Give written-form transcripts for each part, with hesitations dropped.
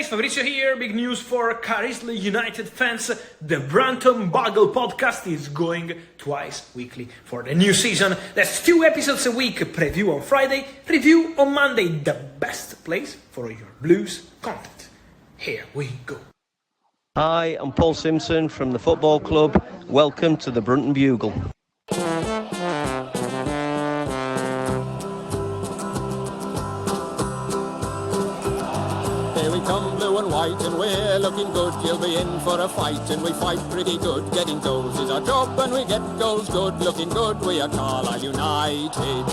guys, Fabrizio here. Big news for Carlisle United fans. The Brunton Bugle podcast is going twice weekly for the new season. That's 2 episodes a week. Preview on Friday, review on Monday. The best place for your blues content. Here we go. Hi, I'm Paul Simpson from the football club. Welcome to the Brunton Bugle. Here we come, blue and white, and we're looking good. You'll be in for a fight, and we fight pretty good. Getting goals is our job, and we get goals good. Looking good, we are Carlisle United.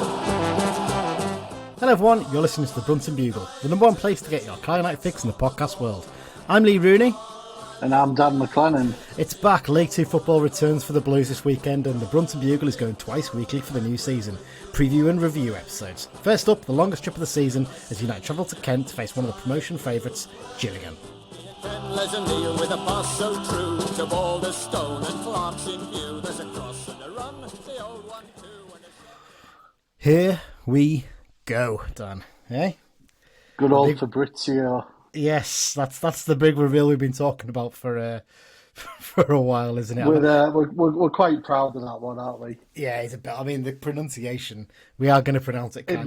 Hello everyone, you're listening to the Brunton Bugle, the number one place to get your Carlisle United fix in the podcast world. I'm Lee Rooney. And I'm Dan McLennan. It's back. League 2 football returns for the Blues this weekend, and the Brunton Bugle is going twice weekly for the new season. Preview and review episodes. First up, the longest trip of the season as United travel to Kent to face one of the promotion favourites, Gillingham. With a pass so true to Boulder Stone and Clark's in view. There's a cross and a run, the old 1-2. Here we go, Dan. Hey? Good old Fabrizio. Yes, that's the big reveal we've been talking about for a while, isn't it? We're quite proud of that one, aren't we? Yeah, it's a bit. I mean, the pronunciation. We are going to pronounce it. It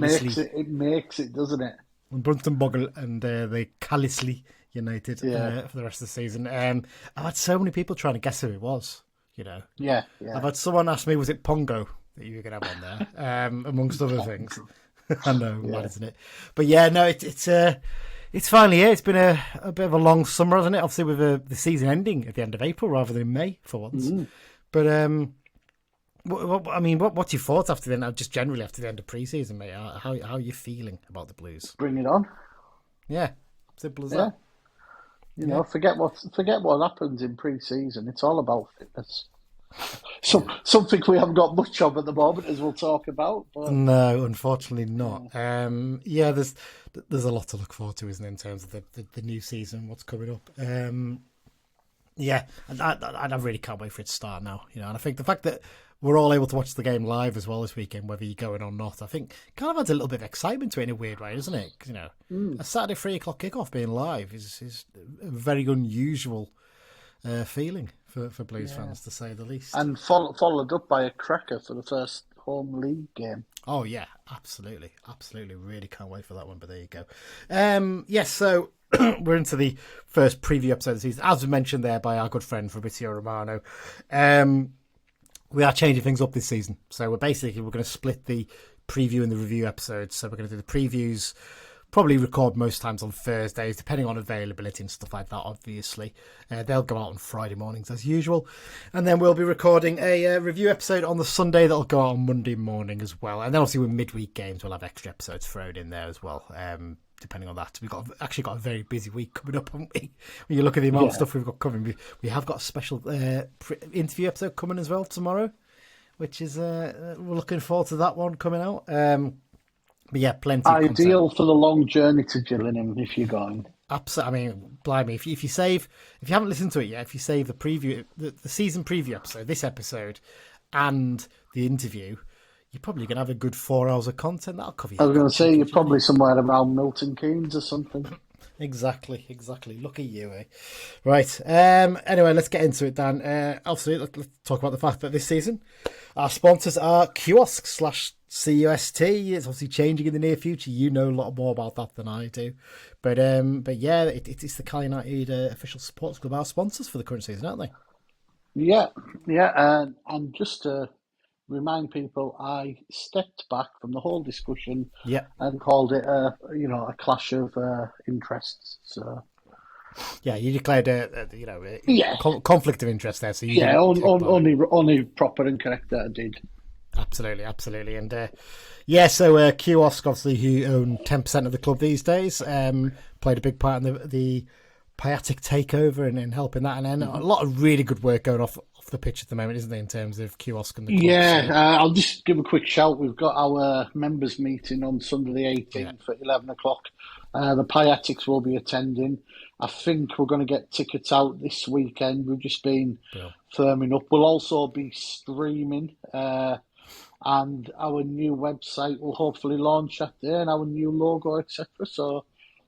makes it, doesn't it? Brunton Bugle and the Carlisle United for the rest of the season. I've had so many people trying to guess who it was. You know. Yeah. I've had someone ask me, was it Pongo that you were going to have on there, amongst other things. I know, mad, isn't it? But yeah, no, it's finally here. It's been a bit of a long summer, hasn't it? Obviously, with the season ending at the end of April rather than May for once. Mm. But what's your thoughts after the end? Just generally after the end of pre-season, mate? How are you feeling about the Blues? Bring it on. Yeah, simple as that. You know, forget what happens in pre-season. It's all about fitness. Something we haven't got much of at the moment, as we'll talk about. But... No, unfortunately not. There's a lot to look forward to, isn't it, in terms of the new season, what's coming up. And I really can't wait for it to start now. You know, and I think the fact that we're all able to watch the game live as well this weekend, whether you're going or not, I think kind of adds a little bit of excitement to it in a weird way, doesn't it? 'Cause, you know, a Saturday 3:00 kickoff being live is a very unusual feeling for Blues fans, to say the least. And followed up by a cracker for the first home league game. Oh, yeah, absolutely. Really can't wait for that one, but there you go. So we're into the first preview episode of the season, as mentioned there by our good friend Fabrizio Romano. We are changing things up this season. So we're going to split the preview and the review episodes. So we're going to do the previews, probably record most times on Thursdays, depending on availability and stuff like that, obviously. They'll go out on Friday mornings as usual. And then we'll be recording a review episode on the Sunday that'll go out on Monday morning as well. And then obviously with midweek games, we'll have extra episodes thrown in there as well, depending on that. We've got a very busy week coming up, haven't we? When you look at the amount of stuff we've got coming, we have got a special interview episode coming as well tomorrow, which is, we're looking forward to that one coming out. But yeah, plenty of ideal for the long journey to Gillingham if you're going. Absolutely. I mean, blimey, if you haven't listened to it yet, if you save the preview, the season preview episode, this episode, and the interview, you're probably going to have a good 4 hours of content. That'll cover you. I was going to say, you're probably somewhere around Milton Keynes or something. Exactly. Look at you, eh? Right. Anyway, let's get into it, Dan. Obviously, let's talk about the fact that this season, our sponsors are Kiosk / CUST. It's obviously changing in the near future. You know a lot more about that than I do. But yeah, it's the Carlisle United official supporters club, our sponsors for the current season, aren't they? Yeah. And just to remind people, I stepped back from the whole discussion and called it a clash of interests. So yeah, you declared conflict of interest there. So only proper and correct that I did. Absolutely. And so Kiosk, obviously, who own 10% of the club these days, played a big part in the Piatic takeover and in helping that. And then a lot of really good work going off the pitch at the moment, isn't there, in terms of Kiosk and the club? Yeah, I'll just give a quick shout. We've got our members meeting on Sunday the 18th at 11 o'clock. The Piatics will be attending. I think we're going to get tickets out this weekend. We've just been firming up. We'll also be streaming. And our new website will hopefully launch at there, and our new logo, etc. So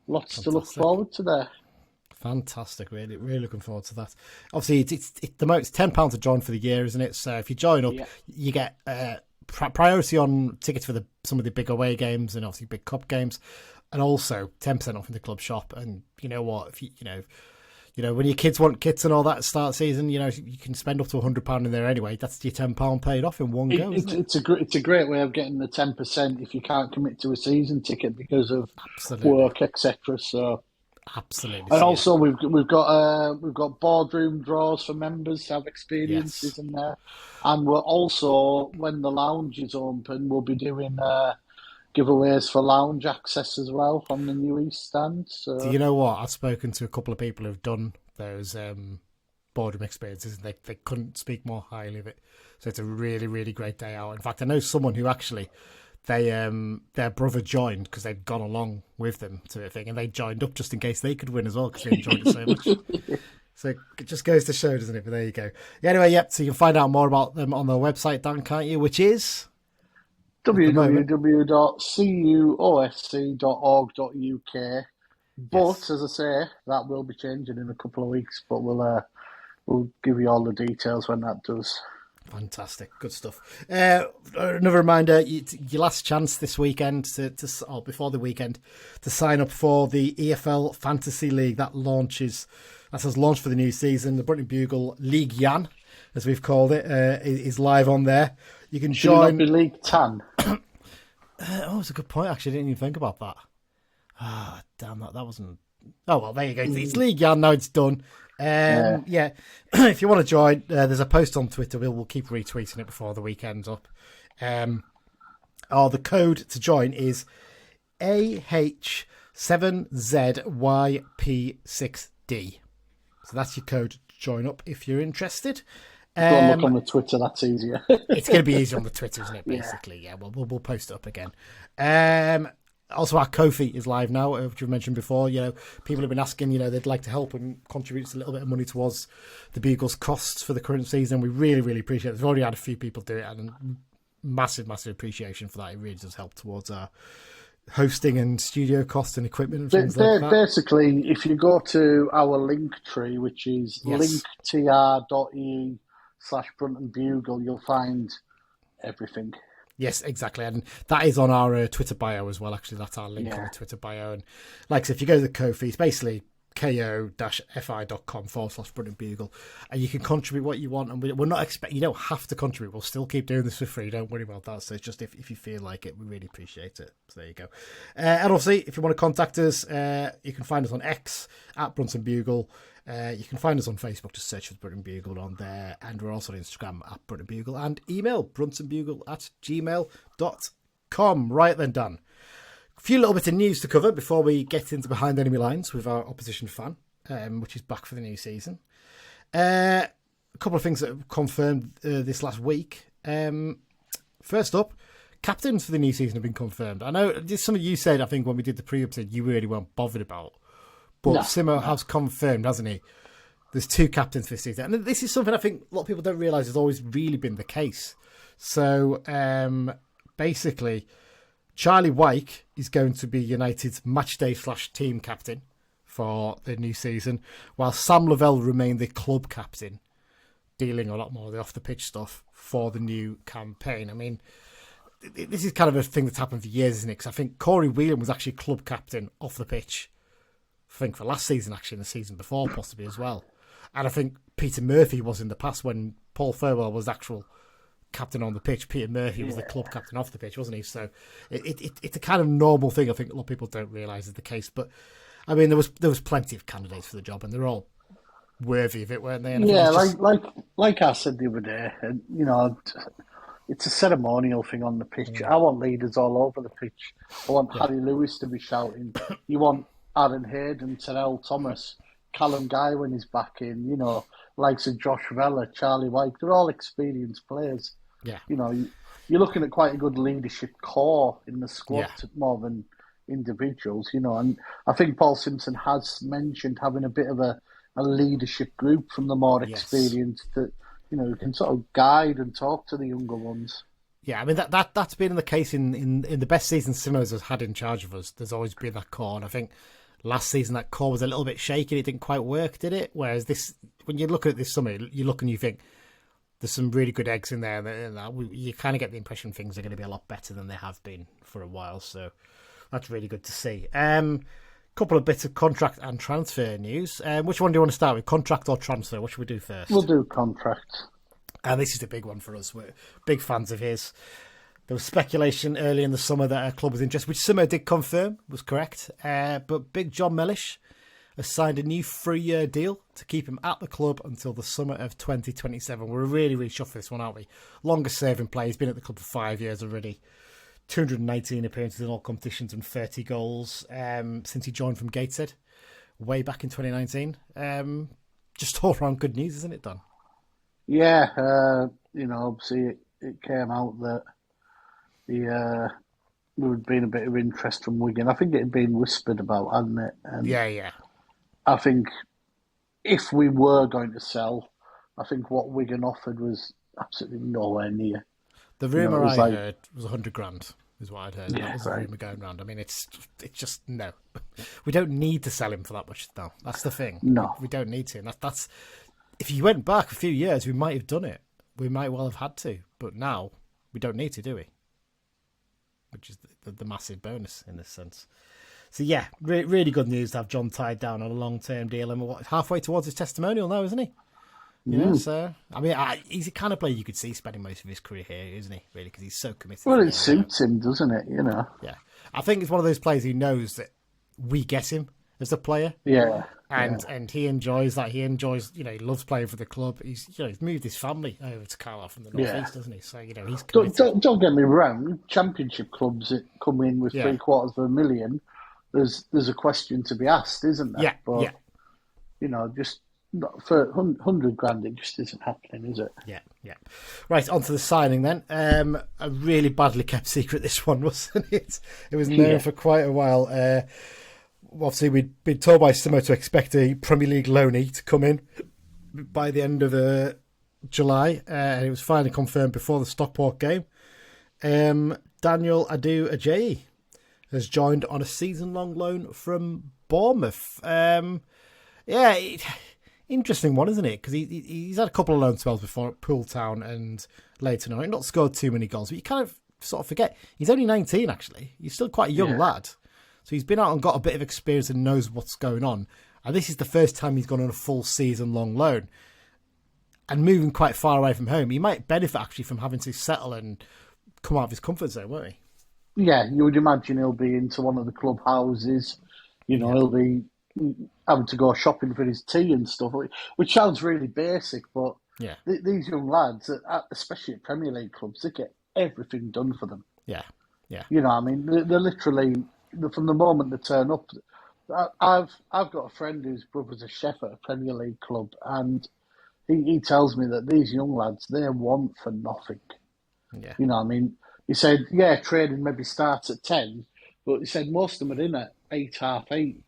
lots to look forward to there. Fantastic, really, really looking forward to that. Obviously, it's the most £10 to join for the year, isn't it? So if you join up, you get priority on tickets for some of the big away games and obviously big cup games, and also 10% off in the club shop. And you know what? If you know when your kids want kits and all that start season, you can spend up to £100 in there anyway. That's your £10 paid off in one go. It's a great way of getting the 10% if you can't commit to a season ticket because of work, etc. So. Absolutely, and also we've got boardroom draws for members to have experiences in there, and we're also, when the lounge is open, we'll be doing giveaways for lounge access as well from the new East stand. So do you know what? I've spoken to a couple of people who've done those boardroom experiences, and they couldn't speak more highly of it. So it's a really, really great day out. In fact, I know someone who actually. Their brother joined because they'd gone along with them to the thing, and they joined up just in case they could win as well because they enjoyed it so much. So it just goes to show, doesn't it? But there you go. Yeah, anyway, so you can find out more about them on their website, Dan, can't you? Which is www.cuosc.org.uk. But as I say, that will be changing in a couple of weeks. But we'll give you all the details when that does. Fantastic, good stuff. Another reminder: your last chance this weekend or before the weekend to sign up for the EFL Fantasy League that has launched for the new season. The Brunton Bugle League Jan, as we've called it, is live on there. You can join. Should it not be League Tan? It's a good point. Actually, I didn't even think about that. Damn that wasn't. Oh well, there you go. It's League Jan now. It's done. If you want to join, there's a post on Twitter. We'll keep retweeting it before the weekend's up. The code to join is AH7ZYP6D. So that's your code to join up if you're interested. Go and look on the Twitter. That's easier. It's going to be easier on the Twitter, isn't it? Basically, we'll post it up again. Also, our Ko-fi is live now, which we've mentioned before. People have been asking, they'd like to help and contribute a little bit of money towards the Bugle's costs for the current season. We really, really appreciate it. We've already had a few people do it, and massive, massive appreciation for that. It really does help towards our hosting and studio costs and equipment and things like that. Basically, if you go to our link tree, which is linktr.ee/Brunton Bugle, you'll find everything. Yes, exactly. And that is on our Twitter bio as well, actually. That's our link on the Twitter bio. And like I said, if you go to the Ko-fi, it's basically ko-fi.com/Brunton Bugle. And you can contribute what you want. And we're not expecting, you don't have to contribute. We'll still keep doing this for free. Don't worry about that. So it's just if you feel like it, we really appreciate it. So there you go. And obviously, if you want to contact us, you can find us on X @Brunton Bugle. You can find us on Facebook, just search for Brunton Bugle on there, and we're also on Instagram @Brunton Bugle, and email bruntonbugle@gmail.com. Right then, Dan. A few little bits of news to cover before we get into Behind Enemy Lines with our opposition fan, which is back for the new season. A couple of things that have confirmed this last week. First up, captains for the new season have been confirmed. I know some of you said, I think when we did the pre-episode, you really weren't bothered about. But Simo has confirmed, hasn't he? There's 2 captains this season. And this is something I think a lot of people don't realise has always really been the case. So, basically, Charlie Wyke is going to be United's matchday/team captain for the new season, while Sam Lavelle will remain the club captain, dealing a lot more of the off-the-pitch stuff for the new campaign. I mean, this is kind of a thing that's happened for years, isn't it? Because I think Corey Whelan was actually club captain off the pitch, I think for last season, actually, and the season before possibly as well. And I think Peter Murphy was in the past when Paul Thirlwell was actual captain on the pitch. Peter Murphy was the club captain off the pitch, wasn't he? So it's a kind of normal thing I think a lot of people don't realise is the case. But, I mean, there was plenty of candidates for the job, and they're all worthy of it, weren't they? And like I said the other day, and it's a ceremonial thing on the pitch. I want leaders all over the pitch. I want Harry Lewis to be shouting. You want Aaron Hayden, Terrell Thomas, Callum Guy when he's back in, likes of Josh Vella, Charlie Wyke. They're all experienced players. Yeah. You're looking at quite a good leadership core in the squad more than individuals, and I think Paul Simpson has mentioned having a bit of a leadership group from the more experienced that, who can sort of guide and talk to the younger ones. Yeah, I mean, that's been the case in the best season Simo's has had in charge of us. There's always been that core, and I think last season that core was a little bit shaky. It didn't quite work, did it? Whereas this, when you look at this summer, you look and you think there's some really good eggs in there, and you kind of get the impression things are going to be a lot better than they have been for a while. So that's really good to see. Couple of bits of contract and transfer news. Which one do you want to start with, contract or transfer? What should we do first? We'll do contract. And this is the big one for us. We're big fans of his. There was speculation early in the summer that our club was interested, which Simo did confirm was correct. But Big John Mellish has signed a new 3-year deal to keep him at the club until the summer of 2027. We're really, really chuffed for this one, aren't we? Longest serving player. He's been at the club for 5 years already. 219 appearances in all competitions and 30 goals since he joined from Gateshead way back in 2019. Just all around good news, isn't it, Don? Yeah, obviously it came out that there had been a bit of interest from Wigan. I think it had been whispered about, hadn't it? And yeah. I think if we were going to sell, I think what Wigan offered was absolutely nowhere near. The rumour I heard was 100 grand, is what I'd heard. Yeah, that was the rumour going around. I mean, it's just, no. We don't need to sell him for that much, though. That's the thing. No. We don't need to. And that's if you went back a few years, we might have done it. We might well have had to. But now, we don't need to, do we? Which is the massive bonus in this sense. So, yeah, really good news to have John tied down on a long-term deal. And we're halfway towards his testimonial now, isn't he? You know, so, I mean, he's the kind of player you could see spending most of his career here, isn't he, really? Because he's so committed. Well, it suits him, doesn't it, you know? Yeah. I think it's one of those players who knows that we get him as a player. Yeah. And he enjoys that. He enjoys, he loves playing for the club. He's moved his family over to Carlisle from the North East, doesn't he? So, he's committed. Don't get me wrong, championship clubs that come in with $750,000, there's a question to be asked, isn't there? Yeah, but, just not for 100 grand, it just isn't happening, is it? Yeah. Right, on to the signing then. A really badly kept secret, this one, wasn't it? It was known for quite a while. Obviously, we'd been told by Simo to expect a Premier League loanee to come in by the end of July, and it was finally confirmed before the Stockport game. Daniel Adu-Ajayi has joined on a season-long loan from Bournemouth. Interesting one, isn't it? Because he's had a couple of loan spells before at Poole Town and Leyton Orient. Not scored too many goals, but you kind of sort of forget. He's only 19, actually. He's still quite a young lad. So he's been out and got a bit of experience and knows what's going on. And this is the first time he's gone on a full season-long loan. And moving quite far away from home, he might benefit, actually, from having to settle and come out of his comfort zone, won't he? Yeah, you would imagine he'll be into one of the club houses. He'll be having to go shopping for his tea and stuff, which sounds really basic, but these young lads, especially at Premier League clubs, they get everything done for them. Yeah. I mean, they're literally, from the moment they turn up. I've got a friend whose brother's a chef at a Premier League club, and he tells me that these young lads, they want for nothing. Yeah. I mean, he said, training maybe starts at 10, but he said most of them are in at 8, half 8.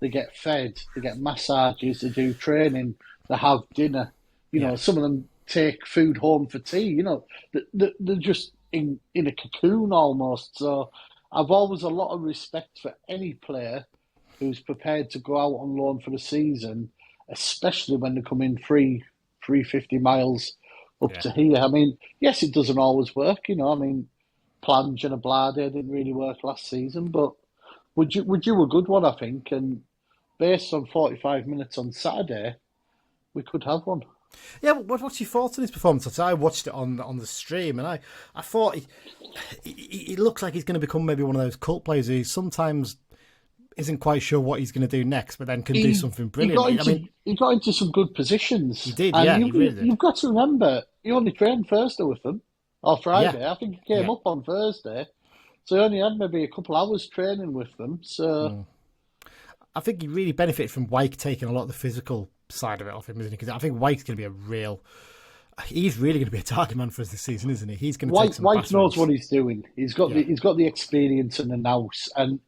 They get fed, they get massages, they do training, they have dinner. Some of them take food home for tea. They're just in a cocoon almost. So I've always a lot of respect for any player who's prepared to go out on loan for the season, especially when they come in 350 miles up to here. I mean, yes, it doesn't always work. I mean, Plange and Ablade didn't really work last season, but would you a good one, I think, and based on 45 minutes on Saturday, we could have one. Yeah, but what's your thoughts on his performance? I watched it on the stream, and I thought he looks like he's going to become maybe one of those cult players who sometimes isn't quite sure what he's going to do next, but then can do something brilliant. He got into some good positions. He did, and he really did. You've got to remember, he only trained Thursday with them, or Friday. I think he came up on Thursday. So he only had maybe a couple hours training with them. So I think he really benefited from Wyke taking a lot of the physical side of it off him, isn't he? Because I think Wyke's going to be he's really going to be a target man for us this season, isn't he? He's going to take some Wyke knows what he's doing. He's got the experience and the nous. And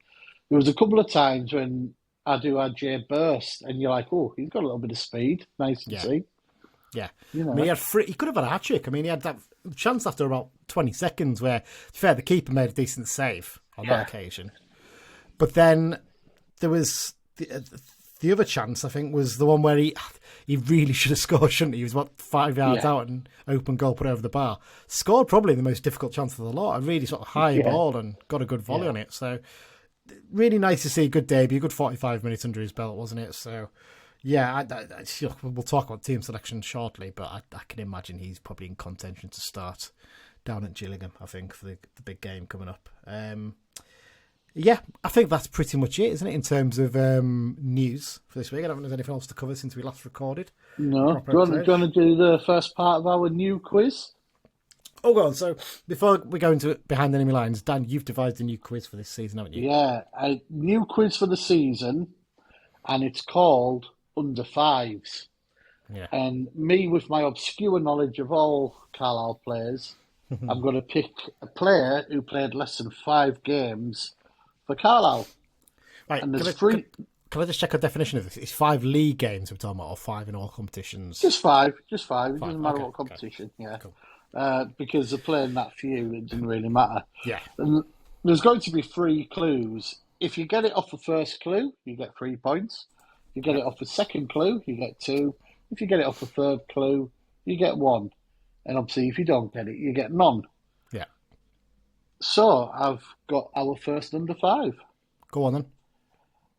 there was a couple of times when Adu-Ajayi burst, and you're like, oh, he's got a little bit of speed. Nice to see. Yeah. I mean, he could have had a hat-trick. I mean, he had that chance after about 20 seconds where, the keeper made a decent save on that occasion. But then there was the other chance, I think, was the one where he really should have scored, shouldn't he? He was about 5 yards out and open goal put over the bar. Scored probably the most difficult chance of the lot. A really sort of high ball and got a good volley on it. So really nice to see a good debut, good 45 minutes under his belt, wasn't it? So yeah, we'll talk about team selection shortly, but I can imagine he's probably in contention to start down at Gillingham, I think, for the big game coming up. Yeah, I think that's pretty much it, isn't it, in terms of news for this week? I don't think there's anything else to cover since we last recorded. No. Do you want to do the first part of our new quiz? Oh, go on. So before we go into it behind enemy lines, Dan, you've devised a new quiz for this season, haven't you? Yeah, a new quiz for the season, and it's called Under Fives. Yeah. And me, with my obscure knowledge of all Carlisle players, I'm going to pick a player who played less than 5 games for Carlisle. Right. And there's Can I just check a definition of this? It's 5 league games we're talking about, or 5 in all competitions? Just five. It doesn't matter what competition. Okay. Yeah. Cool. Because they're playing that few, it doesn't really matter. Yeah. And there's going to be 3 clues. If you get it off the first clue, you get 3 points. If you get it off the second clue, you get 2. If you get it off the third clue, you get 1. And obviously, if you don't get it, you get none. Yeah. So I've got our first under 5. Go on then.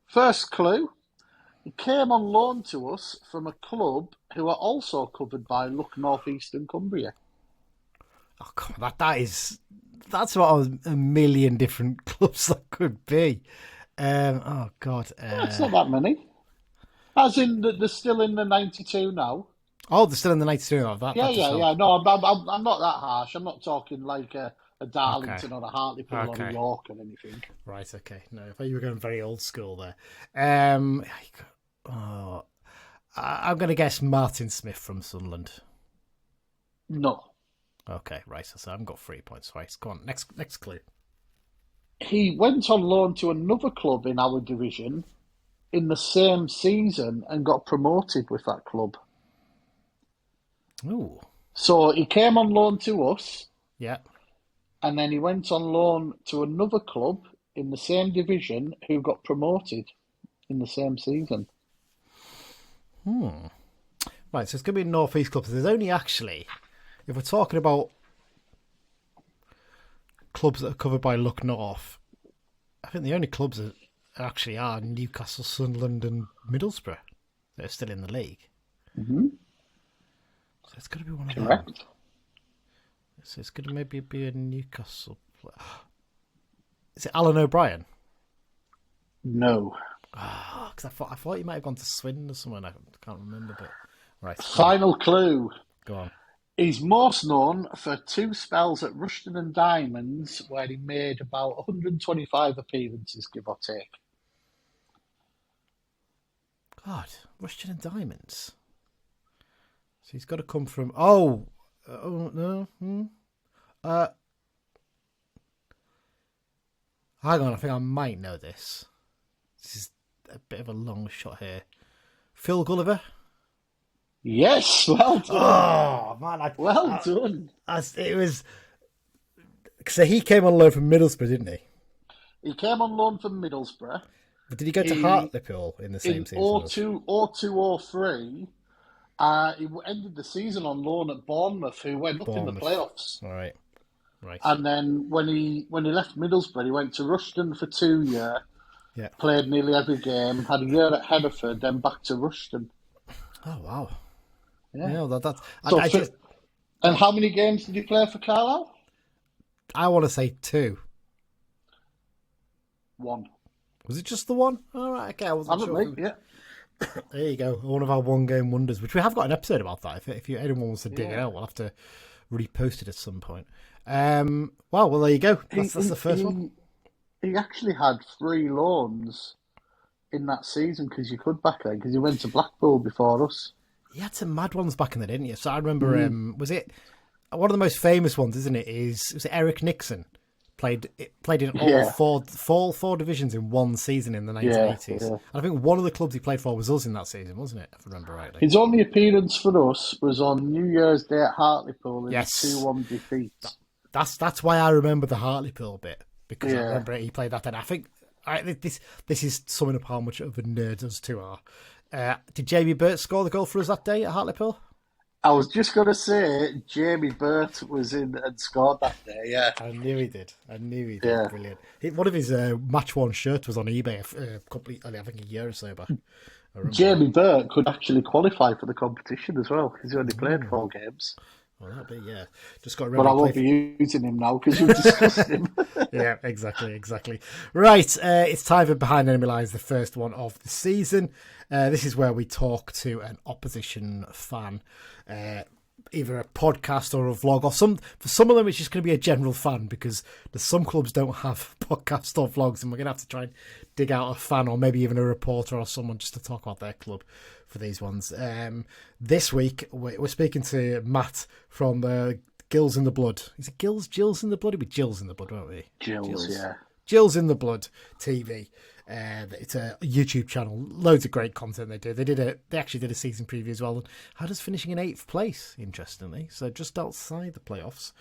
First clue. He came on loan to us from a club who are also covered by Look North Eastern Cumbria. Oh, God, that's about a million different clubs that could be. Oh, God. That's not that many. As in, they're still in the 92 now. Oh, they're still in the 92 now. Yeah. No, I'm not that harsh. I'm not talking like a Darlington or a Hartlepool or a York or anything. Right, okay. No, I thought you were going very old school there. I'm going to guess Martin Smith from Sunderland. No. Okay, right. So I've got 3 points. Right, go on. Next clue. He went on loan to another club in our division in the same season and got promoted with that club. Ooh. So he came on loan to us. Yeah. And then he went on loan to another club in the same division who got promoted in the same season. Right, so it's going to be a North East club. So there's only actually, if we're talking about clubs that are covered by Look North, I think the only clubs that actually are Newcastle, Sunderland and Middlesbrough that are still in the league. Mm-hmm. So it's got to be one of Correct. them. So it's going to maybe be a Newcastle player. Is it Alan O'Brien? No. Because I thought you might have gone to Swindon or somewhere. I can't remember, but right. Final clue. Go on. He's most known for 2 spells at Rushden and Diamonds where he made about 125 appearances, give or take. God, Rushden and Diamonds. So he's got to come from... Oh no. Hang on, I think I might know this. This is a bit of a long shot here. Phil Gulliver? Yes, well done. Oh, man. Well done. It was... So he came on loan from Middlesbrough, didn't he? He came on loan from Middlesbrough. But did he go to Hartlepool in the same season? In 02-03, he ended the season on loan at Bournemouth, who went up in the playoffs. All right. And then when he left Middlesbrough, he went to Rushden for 2 years. Yeah. Played nearly every game. Had a year at Hereford, then back to Rushden. Oh wow. Yeah. That's. And how many games did he play for Carlisle? I want to say 2. 1. Was it just the 1? All right. Okay. I wasn't sure. Yeah. There you go. One of our one-game wonders, which we have got an episode about that. If anyone wants to dig it out, we'll have to repost it at some point. Well, there you go. That's the first one. He actually had 3 loans in that season because you could back then because he went to Blackpool before us. He had some mad ones back in there, didn't you? So I remember, was it one of the most famous ones, isn't it? Was it Eric Nixon? Played in all four divisions in one season in the 1980s. Yeah. I think one of the clubs he played for was us in that season, wasn't it? If I remember rightly. His only appearance for us was on New Year's Day at Hartlepool in a 2-1 defeat. That's why I remember the Hartlepool bit, because I remember he played that then. I think This is summing up how much of a nerd us two are. Did Jamie Burt score the goal for us that day at Hartlepool? I was just going to say Jamie Burt was in and scored that day, yeah. I knew he did. Yeah. Brilliant. One of his match worn shirts was on eBay I think a year or so back. Jamie Burt could actually qualify for the competition as well. He's only played 4 games. Well, that'd be, yeah. Just got to But I won't be using him now because you've discussed him. Yeah, exactly. Right, it's time for Behind Enemy Lines, the first one of the season. This is where we talk to an opposition fan, either a podcast or a vlog, or for some of them it's just going to be a general fan, because some clubs don't have podcasts or vlogs, and we're going to have to try and dig out a fan or maybe even a reporter or someone just to talk about their club for these ones. This week we're speaking to Matt from Gills in the Blood. Is it Gills in the Blood? It'd be Gills in the Blood, won't we? Gills, yeah. Gills in the Blood TV. It's a YouTube channel. Loads of great content they do. They actually did a season preview as well. Had us finishing in 8th place, interestingly, so just outside the playoffs.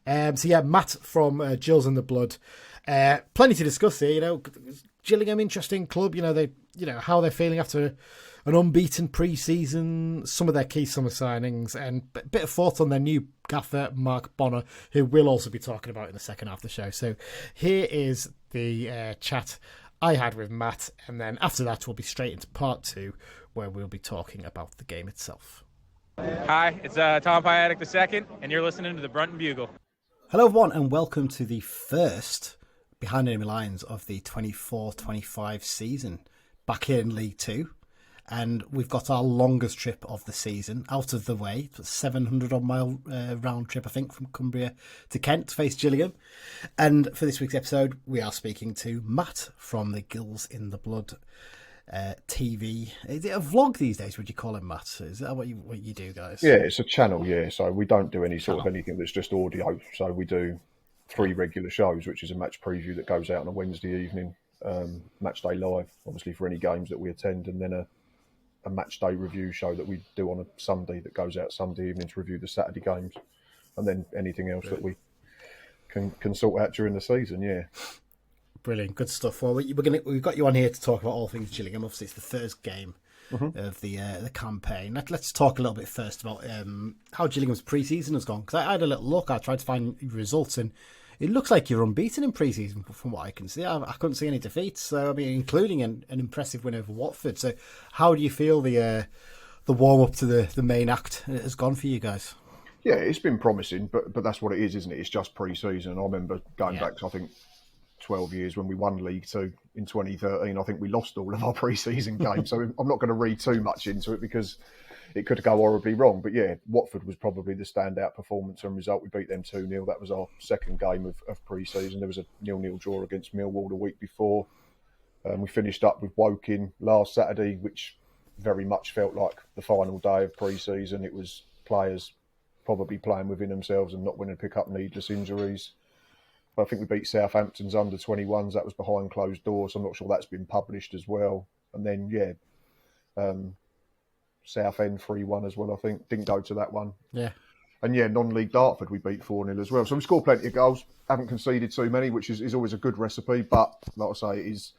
So yeah, Matt from Gills in the Blood. Plenty to discuss here. Gillingham, interesting club. How they're feeling after an unbeaten pre-season, some of their key summer signings, and a bit of thoughts on their new gaffer, Mark Bonner, who we'll also be talking about in the second half of the show. So here is the chat I had with Matt, and then after that we'll be straight into part 2, where we'll be talking about the game itself. Hi, it's Tom Piatic II, and you're listening to the Brunton Bugle. Hello everyone, and welcome to the first Behind Enemy Lines of the 24-25 season, back here in League 2. And we've got our longest trip of the season out of the way. 700-odd mile round trip, I think, from Cumbria to Kent to face Gillingham. And for this week's episode, we are speaking to Matt from the Gills in the Blood TV. Is it a vlog these days, would you call it, Matt? Is that what you do, guys? Yeah, it's a channel, yeah. So we don't do any sort of anything that's just audio. So we do 3 regular shows, which is a match preview that goes out on a Wednesday evening, match day live, obviously, for any games that we attend, and then a match day review show that we do on a Sunday that goes out Sunday evening to review the Saturday games, and then anything else that we can sort out during the season. Yeah, brilliant, good stuff. Well, we've got you on here to talk about all things Gillingham. Obviously, it's the first game of the campaign. Let's talk a little bit first about how Gillingham's pre-season has gone, because I had a little look. I tried to find results, and it looks like you're unbeaten in pre-season from what I can see. I couldn't see any defeats, so I mean, including an impressive win over Watford. So how do you feel the warm-up to the main act has gone for you guys? Yeah, it's been promising, but that's what it is, isn't it? It's just pre-season. I remember going back to, I think, 12 years when we won League 2 in 2013. I think we lost all of our pre-season games, so I'm not going to read too much into it because it could go horribly wrong. But yeah, Watford was probably the standout performance and result. We beat them 2-0. That was our second game of pre-season. There was a 0-0 draw against Millwall the week before. We finished up with Woking last Saturday, which very much felt like the final day of pre-season. It was players probably playing within themselves and not wanting to pick up needless injuries. But I think we beat Southampton's under-21s. That was behind closed doors. I'm not sure that's been published as well. And then, Southend 3-1 as well, I think. Didn't go to that one. Yeah. And non-league Dartford, we beat 4-0 as well. So we scored plenty of goals. Haven't conceded too many, which is always a good recipe. But, like I say, it is,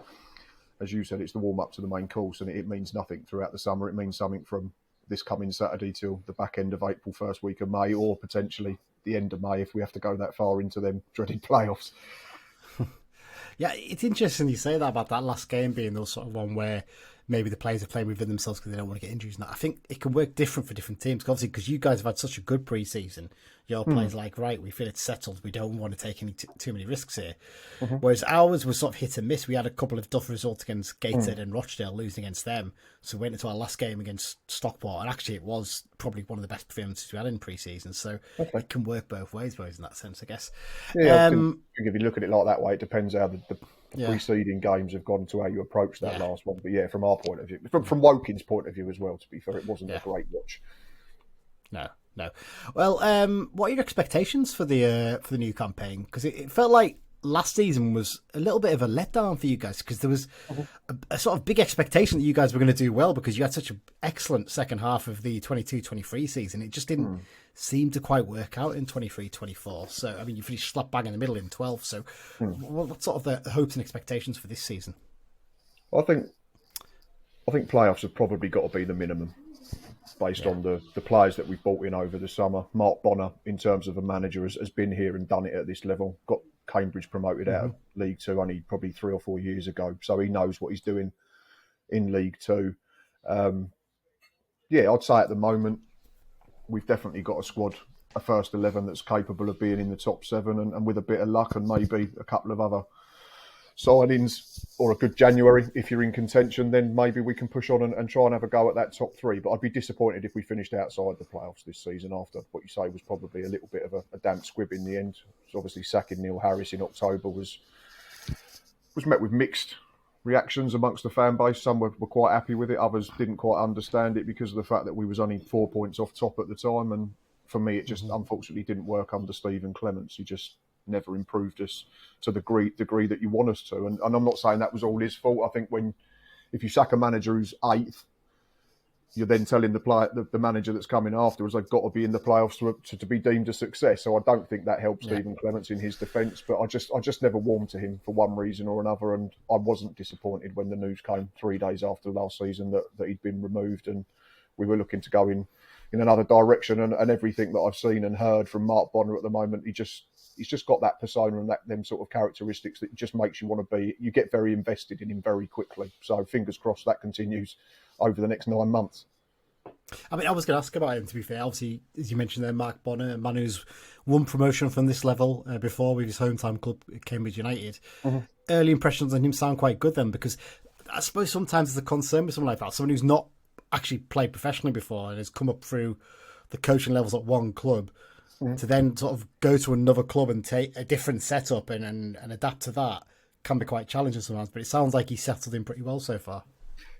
as you said, it's the warm-up to the main course, and it means nothing throughout the summer. It means something from this coming Saturday till the back end of April, first week of May, or potentially the end of May if we have to go that far into them dreaded playoffs. Yeah, it's interesting you say that about that last game being the sort of one where maybe the players are playing within themselves because they don't want to get injuries. And I think it can work different for different teams. Obviously, because you guys have had such a good pre-season, your players like, right, we feel it's settled. We don't want to take any too many risks here. Whereas ours was sort of hit and miss. We had a couple of tough results against Gateshead and Rochdale, losing against them. So we went into our last game against Stockport, and actually it was probably one of the best performances we had in pre-season. So it can work both ways in that sense, I guess. Yeah, I think if you look at it like that way, it depends how the preceding games have gone to how you approach that last one. But yeah, from our point of view, from Woking's point of view as well, to be fair, it wasn't a great watch. No. Well, what are your expectations for the new campaign? Because it felt like last season was a little bit of a letdown for you guys because there was a sort of big expectation that you guys were going to do well because you had such an excellent second half of the 22-23 season. It just didn't seem to quite work out in 23-24. So, I mean, you finished slap bang in the middle in 12. So what sort of the hopes and expectations for this season? I think playoffs have probably got to be the minimum based on the players that we've brought in over the summer. Mark Bonner, in terms of a manager, has been here and done it at this level. Got Cambridge promoted out of League Two only probably 3 or 4 years ago. So he knows what he's doing in League Two. I'd say at the moment, we've definitely got a squad, a first 11 that's capable of being in the top 7 and with a bit of luck and maybe a couple of other signings or a good January, if you're in contention, then maybe we can push on and try and have a go at that top 3. But I'd be disappointed if we finished outside the playoffs this season after what you say was probably a little bit of a damp squib in the end. So obviously sacking Neil Harris in October was met with mixed reactions amongst the fan base. Some were quite happy with it, others didn't quite understand it because of the fact that we was only 4 points off top at the time. And for me, it just unfortunately didn't work under Stephen Clements. He just never improved us to the degree that you want us to. And I'm not saying that was all his fault. I think if you sack a manager who's 8th, you're then telling the manager that's coming afterwards they've got to be in the playoffs to be deemed a success. So I don't think that helped Stephen Clements in his defence. But I just never warmed to him for one reason or another. And I wasn't disappointed when the news came 3 days after last season that he'd been removed and we were looking to go in another direction. And everything that I've seen and heard from Mark Bonner at the moment, he's just got that persona and them sort of characteristics that just makes you want to be. You get very invested in him very quickly. So fingers crossed that continues over the next 9 months. I mean, I was going to ask about him, to be fair. Obviously, as you mentioned there, Mark Bonner, a man who's won promotion from this level before with his hometown club, Cambridge United. Early impressions on him sound quite good then, because I suppose sometimes there's a concern with someone like that, someone who's not actually played professionally before and has come up through the coaching levels at one club, to then sort of go to another club and take a different setup and adapt to that can be quite challenging sometimes. But it sounds like he's settled in pretty well so far.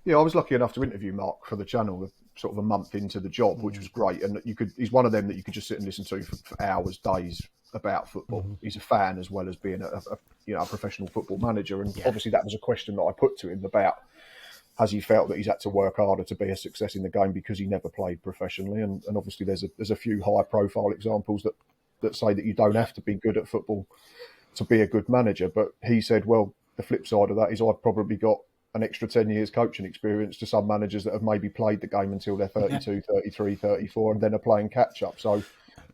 Yeah, I was lucky enough to interview Mark for the channel sort of a month into the job, which was great. And he's one of them that you could just sit and listen to for hours, days about football. He's a fan as well as being a professional football manager. And obviously that was a question that I put to him about, has he felt that he's had to work harder to be a success in the game because he never played professionally? And obviously there's a few high profile examples that say that you don't have to be good at football to be a good manager. But he said, well, the flip side of that is I've probably got an extra 10 years coaching experience to some managers that have maybe played the game until they're 32, 33, 34 and then are playing catch up. So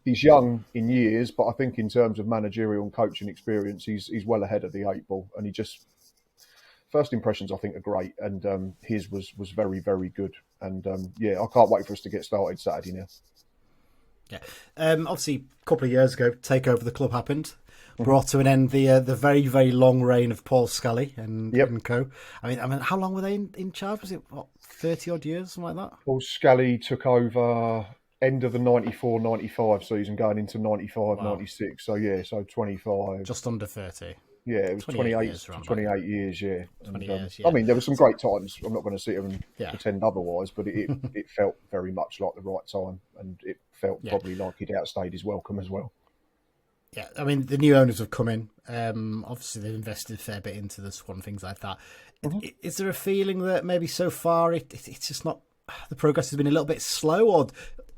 he's young in years, but I think in terms of managerial and coaching experience, he's well ahead of the 8 ball. And he just, first impressions I think are great, and his was very, very good. And I can't wait for us to get started Saturday now. Yeah, obviously a couple of years ago, takeover the club happened. Brought to an end the very, very long reign of Paul Scully and co. I mean, how long were they in charge? Was it 30 odd years, something like that? Paul Scully took over end of the 94-95 season, going into 95-96. So 25, just under 30. Yeah, it was 28 years. Yeah, 20 years. Yeah. I mean, there were some great times. I'm not going to sit here and pretend otherwise, but it felt very much like the right time, and it felt probably like he'd outstayed his welcome as well. Yeah, I mean, the new owners have come in. Obviously, they've invested a fair bit into the squad and things like that. Is there a feeling that maybe so far it's just not, the progress has been a little bit slow, or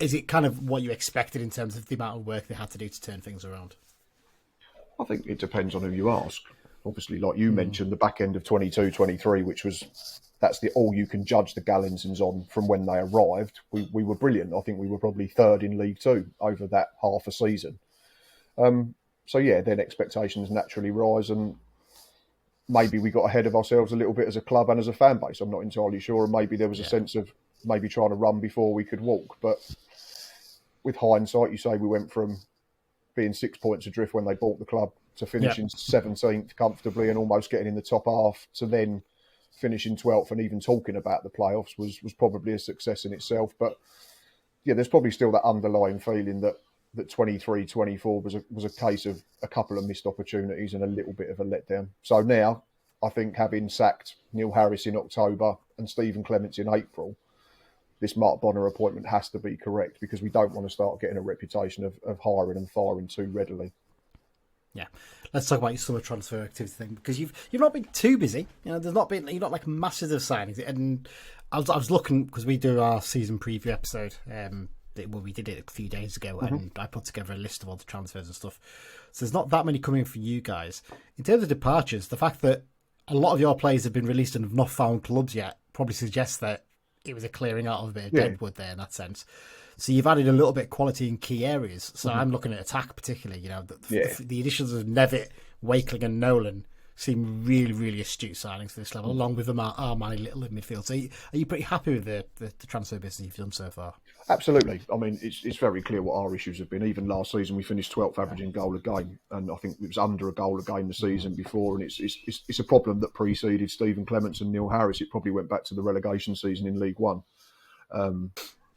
is it kind of what you expected in terms of the amount of work they had to do to turn things around? I think it depends on who you ask. Obviously, like you mentioned, the back end of 22-23, that's the all you can judge the Gallinsons on from when they arrived. We were brilliant. I think we were probably 3rd in League Two over that half a season. Then expectations naturally rise, and maybe we got ahead of ourselves a little bit as a club and as a fan base. I'm not entirely sure, and maybe there was a sense of maybe trying to run before we could walk. But with hindsight, you say we went from being 6 points adrift when they bought the club to finishing 17th comfortably and almost getting in the top half, to then finishing 12th and even talking about the playoffs was probably a success in itself. But there's probably still that underlying feeling that 23-24 was a case of a couple of missed opportunities and a little bit of a letdown. So now, I think having sacked Neil Harris in October and Stephen Clements in April, this Mark Bonner appointment has to be correct, because we don't want to start getting a reputation of hiring and firing too readily. Yeah, let's talk about your summer transfer activity thing, because you've not been too busy. There's not been, you're not like masses of signings. And I was looking, because we do our season preview episode. Well, we did it a few days ago, and I put together a list of all the transfers and stuff. So there's not that many coming for you guys. In terms of departures, the fact that a lot of your players have been released and have not found clubs yet probably suggests that it was a clearing out of a bit of deadwood there in that sense. So you've added a little bit of quality in key areas. So I'm looking at attack particularly. The additions of Nevitt, Wakeling and Nolan seem really, really astute signings for this level, along with Armani Little in midfield. So are you pretty happy with the transfer business you've done so far? Absolutely. I mean, it's very clear what our issues have been. Even last season, we finished 12th averaging goal a game, and I think it was under a goal a game the season before. And it's a problem that preceded Stephen Clements and Neil Harris. It probably went back to the relegation season in League One.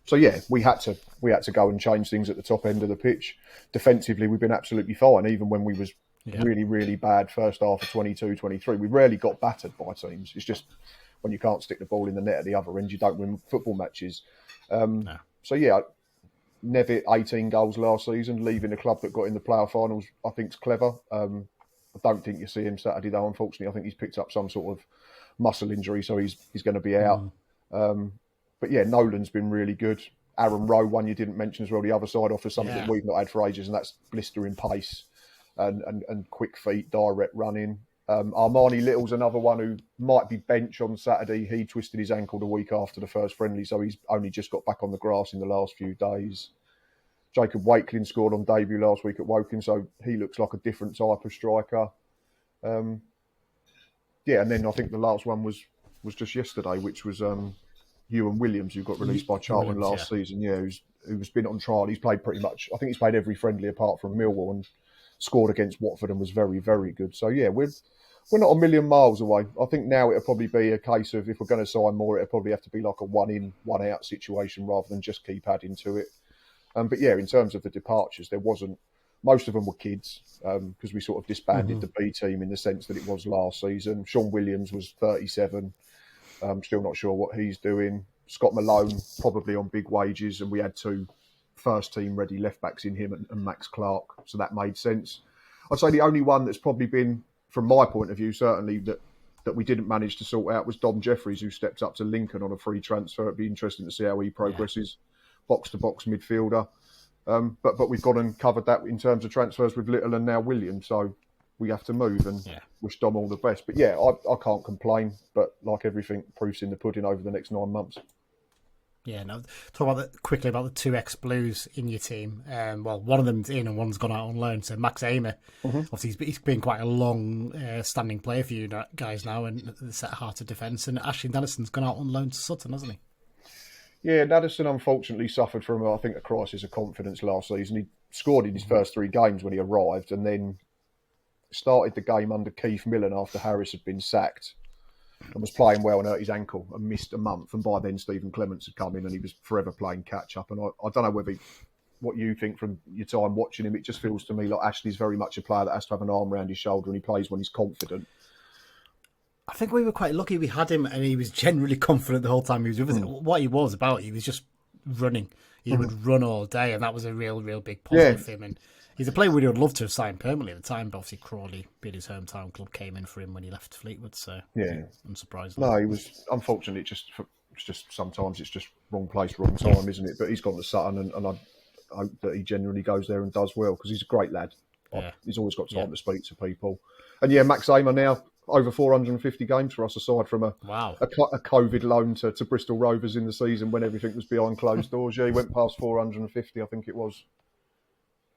So yeah, we had to go and change things at the top end of the pitch. Defensively, we've been absolutely fine, even when we was really, really bad first half of 22-23. We rarely got battered by teams. It's just when you can't stick the ball in the net at the other end, you don't win football matches. No. So yeah, Nevitt, 18 goals last season, leaving a club that got in the playoff finals, I think is clever. I don't think you see him Saturday though, unfortunately. I think he's picked up some sort of muscle injury, so he's going to be out. But yeah, Nolan's been really good. Aaron Rowe, one you didn't mention as well, the other side offers something that we've not had for ages, and that's blistering pace and quick feet, direct running. Armani Little's another one who might be bench on Saturday. He twisted his ankle the week after the first friendly, so he's only just got back on the grass in the last few days. Jacob Wakeling scored on debut last week at Woking, so he looks like a different type of striker. And then I think the last one was just yesterday, which was Ewan Williams, who got released by Charlton last season. Yeah, who's been on trial. He's played pretty much, I think he's played every friendly apart from Millwall, and scored against Watford and was very, very good. So yeah, we're not a million miles away. I think now it'll probably be a case of, if we're going to sign more, it'll probably have to be like a one in, one out situation rather than just keep adding to it. But yeah, in terms of the departures, there wasn't, most of them were kids, because we sort of disbanded the B team in the sense that it was last season. Sean Williams was 37. Still not sure what he's doing. Scott Malone, probably on big wages, and we had two first team ready left backs in him and Max Clark, so that made sense. I'd say the only one that's probably been, from my point of view, certainly that we didn't manage to sort out was Dom Jeffries, who stepped up to Lincoln on a free transfer. It'd be interesting to see how he progresses, box to box midfielder. But we've gone and covered that in terms of transfers with Little and now Williams, so we have to move and wish Dom all the best. But yeah, I can't complain, but like everything, proof's in the pudding over the next 9 months. Yeah, no. Talk quickly about the two ex-Blues in your team. Well, one of them's in and one's gone out on loan. So Max Amer, obviously he's been quite a long-standing player for you guys now, and set heart of defence. And Ashley Dennison's gone out on loan to Sutton, hasn't he? Yeah, Naddison unfortunately suffered from, I think, a crisis of confidence last season. He scored in his first 3 games when he arrived, and then started the game under Keith Millen after Harris had been sacked, and was playing well and hurt his ankle and missed a month. And by then, Stephen Clements had come in and he was forever playing catch-up. And I don't know what you think from your time watching him. It just feels to me like Ashley's very much a player that has to have an arm around his shoulder, and he plays when he's confident. I think we were quite lucky we had him, and he was generally confident the whole time he was with us. What he was just running. He would run all day, and that was a real big positive for him. And he's a player we would love to have signed permanently at the time, but obviously Crawley, being his hometown club, came in for him when he left Fleetwood, so unsurprisingly. No, he was, unfortunately, it's just sometimes it's just wrong place, wrong time, isn't it? But he's gone to Sutton, and I hope that he genuinely goes there and does well, because he's a great lad. He's always got time to speak to people. And yeah, Max Amer now, over 450 games for us, aside from a COVID loan to Bristol Rovers in the season when everything was behind closed doors. Yeah, he went past 450, I think it was.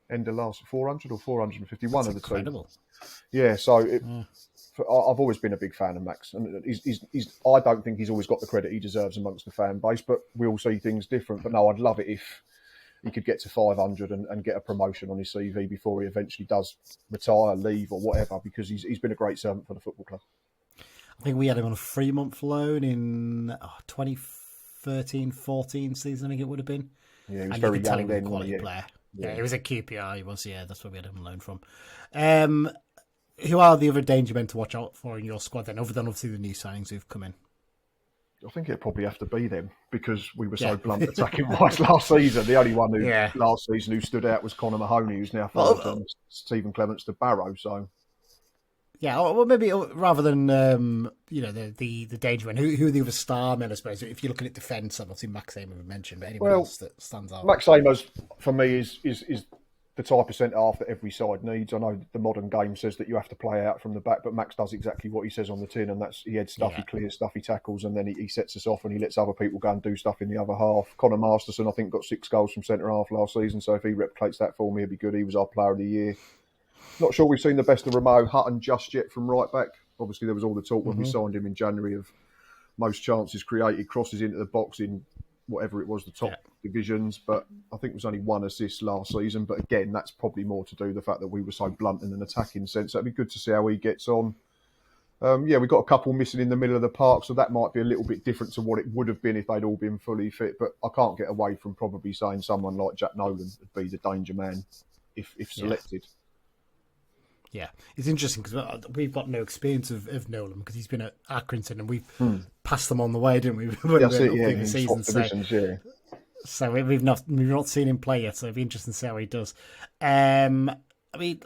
End of last 400 or 451 That's of the incredible. Two. Yeah, so I've always been a big fan of Max, and he's I don't think he's always got the credit he deserves amongst the fan base, but we all see things different. But no, I'd love it if he could get to 500 and get a promotion on his CV before he eventually does retire, leave, or whatever, because he's been a great servant for the football club. I think we had him on a 3-month loan in 2013-14 season, I think it would have been. Yeah, he was very young then. Quality player. Yeah, he was a QPR. He was, that's where we had him on loan from. Who are the other danger men to watch out for in your squad then, other than obviously the new signings who've come in? I think it'd probably have to be them because we were so blunt attacking wise last season. The only one who last season who stood out was Conor Mahoney, who's now followed Stephen Clements to Barrow. So yeah, or maybe rather than the danger man, who are the other star men? I suppose if you're looking at defence, I'm not seeing Max Amer mentioned, but anyone else that stands out. Max Amer's for me is the type of centre half that every side needs. I know the modern game says that you have to play out from the back, but Max does exactly what he says on the tin, and that's he heads stuff, he clears stuff, he tackles, and then he sets us off and he lets other people go and do stuff in the other half. Conor Masterson, I think, got 6 goals from centre half last season, so if he replicates that for me, he'd be good. He was our player of the year. Not sure we've seen the best of Ramo Hutton just yet from right back. Obviously, there was all the talk when we signed him in January of most chances created, crosses into the box in whatever it was, the top divisions, but I think it was only 1 assist last season. But again, that's probably more to do with the fact that we were so blunt in an attacking sense. So it'd be good to see how he gets on. We've got a couple missing in the middle of the park, so that might be a little bit different to what it would have been if they'd all been fully fit. But I can't get away from probably saying someone like Jack Nolan would be the danger man if selected. Yeah, it's interesting because we've got no experience of Nolan because he's been at Accrington and we've passed them on the way, didn't we? In the season. So we've not seen him play yet, so it'd be interesting to see how he does. I mean,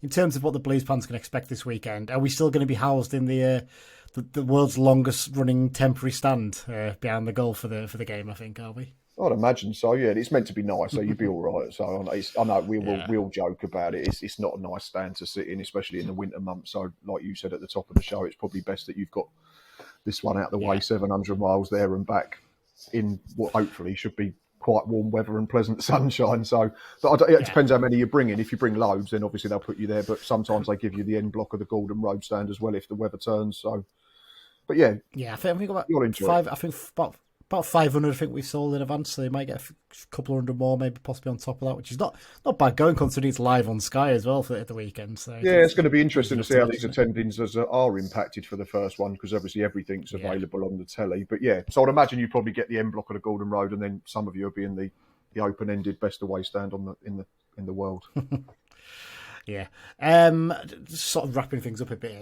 in terms of what the Blues fans can expect this weekend, are we still going to be housed in the world's longest running temporary stand behind the goal for the game? I think, are we? I'd imagine so. Yeah, it's meant to be nice, so you'd be all right. So I know we'll joke about it. It's not a nice stand to sit in, especially in the winter months. So, like you said at the top of the show, it's probably best that you've got this one out the way, 700 miles there and back, in what hopefully should be quite warm weather and pleasant sunshine. So, but it depends how many you bring in. If you bring loads, then obviously they'll put you there. But sometimes they give you the end block of the Gordon Road stand as well if the weather turns. So, but I think about 5. I think about 500. I think we've sold in advance, so they might get a couple hundred more, maybe possibly on top of that, which is not bad going considering it's live on Sky as well for the weekend. So it's going to be interesting to see how these attendings are impacted for the first one because obviously everything's available on the telly. But so I'd imagine you probably get the end block of the Gordon Road, and then some of you will be in the open-ended best away stand in the world. Yeah. Just sort of wrapping things up a bit.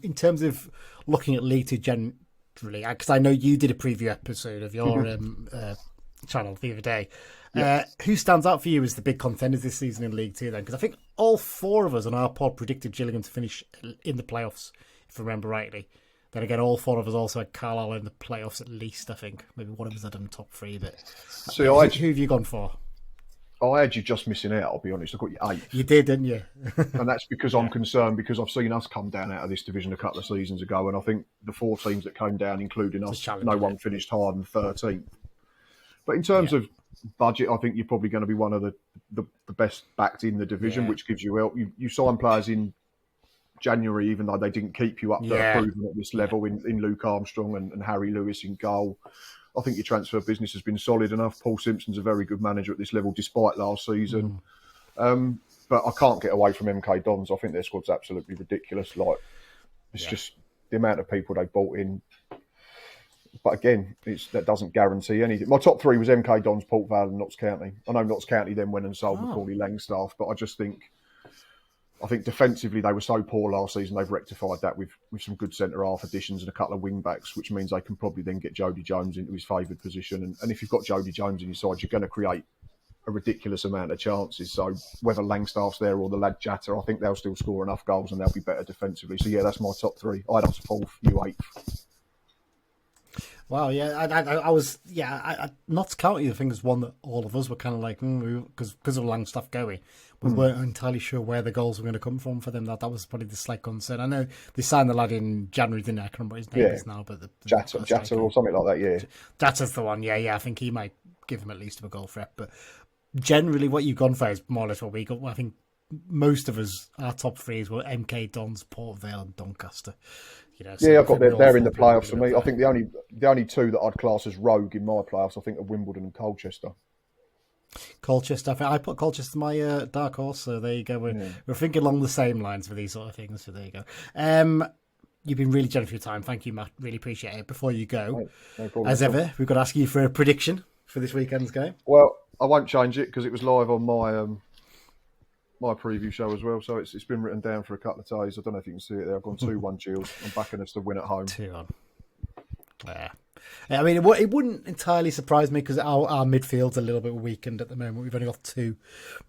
In terms of looking at League Two generally, because I know you did a preview episode of your channel the other day. Who stands out for you as the big contenders this season in League Two then? Because I think all 4 of us on our pod predicted Gillingham to finish in the playoffs, if I remember rightly. Then again, all 4 of us also had Carlisle in the playoffs at least, I think. Maybe one of us had them top 3. But who have you gone for? I had you just missing out, I'll be honest. I got you 8th. You did, didn't you? And that's because I'm concerned because I've seen us come down out of this division a couple of seasons ago, and I think the 4 teams that came down, including us, no one finished higher than 13th. But in terms of budget, I think you're probably going to be one of the best backed in the division, which gives you help. You sign players in January, even though they didn't keep you up that are proven at this level in Luke Armstrong and Harry Lewis in goal. I think your transfer business has been solid enough. Paul Simpson's a very good manager at this level, despite last season. But I can't get away from MK Dons. I think their squad's absolutely ridiculous. It's just the amount of people they brought in. But again, that doesn't guarantee anything. My top 3 was MK Dons, Port Vale and Notts County. I know Notts County then went and sold Macaulay Langstaff, but I think defensively they were so poor last season. They've rectified that with some good centre half additions and a couple of wing backs, which means they can probably then get Jody Jones into his favoured position. And if you've got Jody Jones in your side, you're going to create a ridiculous amount of chances. So whether Langstaff's there or the lad Jatta, I think they'll still score enough goals and they'll be better defensively. So that's my top 3. I had us 4th, you 8th. Wow, I was, Notts County, I think, is one that all of us were kind of like, because of Langstaff going, we weren't entirely sure where the goals were going to come from for them. That was probably the slight concern. I know they signed the lad in January, didn't they? I can't remember what his name is now, but Jatta or something like that, Jatta's the one, I think he might give him at least a goal for it. But generally, what you've gone for is more or less what we got. I think most of us, our top 3s were MK Dons, Port Vale, and Doncaster. I've got they're in the playoffs for me. I think the only 2 that I'd class as rogue in my playoffs, I think, are Wimbledon and Colchester. Colchester, I put Colchester in my dark horse, so there you go. We're thinking along the same lines for these sort of things, so there you go. You've been really generous with your time. Thank you, Matt. Really appreciate it. Before you go, as ever, we've got to ask you for a prediction for this weekend's game. Well, I won't change it because it was live on my preview show as well, so it's been written down for a couple of days. I don't know if you can see it there. I've gone 2-1 Gills. I'm backing us to win at home. 2-1. Yeah, I mean, it wouldn't entirely surprise me because our midfield's a little bit weakened at the moment. We've only got 2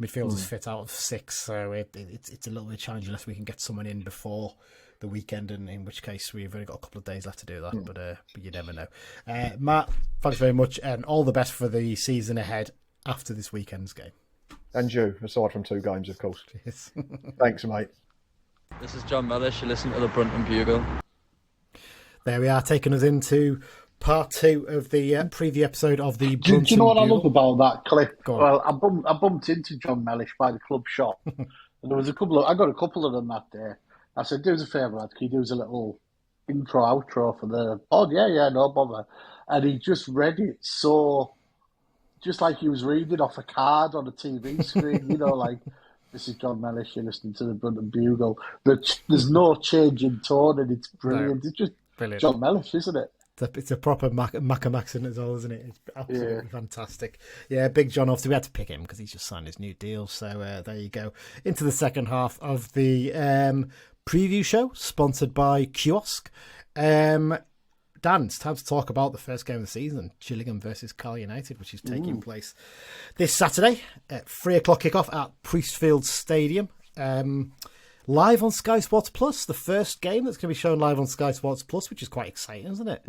midfielders fit out of 6, so it's a little bit challenging unless we can get someone in before the weekend, and in which case we've only got a couple of days left to do that. But you never know. Matt, thanks very much, and all the best for the season ahead after this weekend's game. And you, aside from 2 games, of course. Cheers. Thanks, mate. This is John Mellish. You listen to the Brunton Bugle. There we are, taking us into part 2 of the preview episode of the Brunton Do you know what Bugle. I love about that clip? Go on. Well, I bumped into John Mellish by the club shop. And there was I got a couple of them that day. I said, do us a favour, lad, can you do us a little intro, outro for the pod? Yeah, no bother. And he just read it so, just like he was reading off a card on a TV screen, like, this is John Mellish, you're listening to the Brunton Bugle. There's no change in tone, and it's brilliant. No, it's just brilliant. John Mellish, isn't it? It's a proper Macam accent as well, isn't it? It's absolutely fantastic. Yeah, Big John, obviously we had to pick him because he's just signed his new deal. So there you go. Into the second half of the preview show, sponsored by Kiosk. Dan, it's time to talk about the first game of the season, Gillingham versus Carl United, which is taking place this Saturday at 3:00 kickoff at Priestfield Stadium. Live on Sky Sports Plus, the first game that's going to be shown live on Sky Sports Plus, which is quite exciting, isn't it?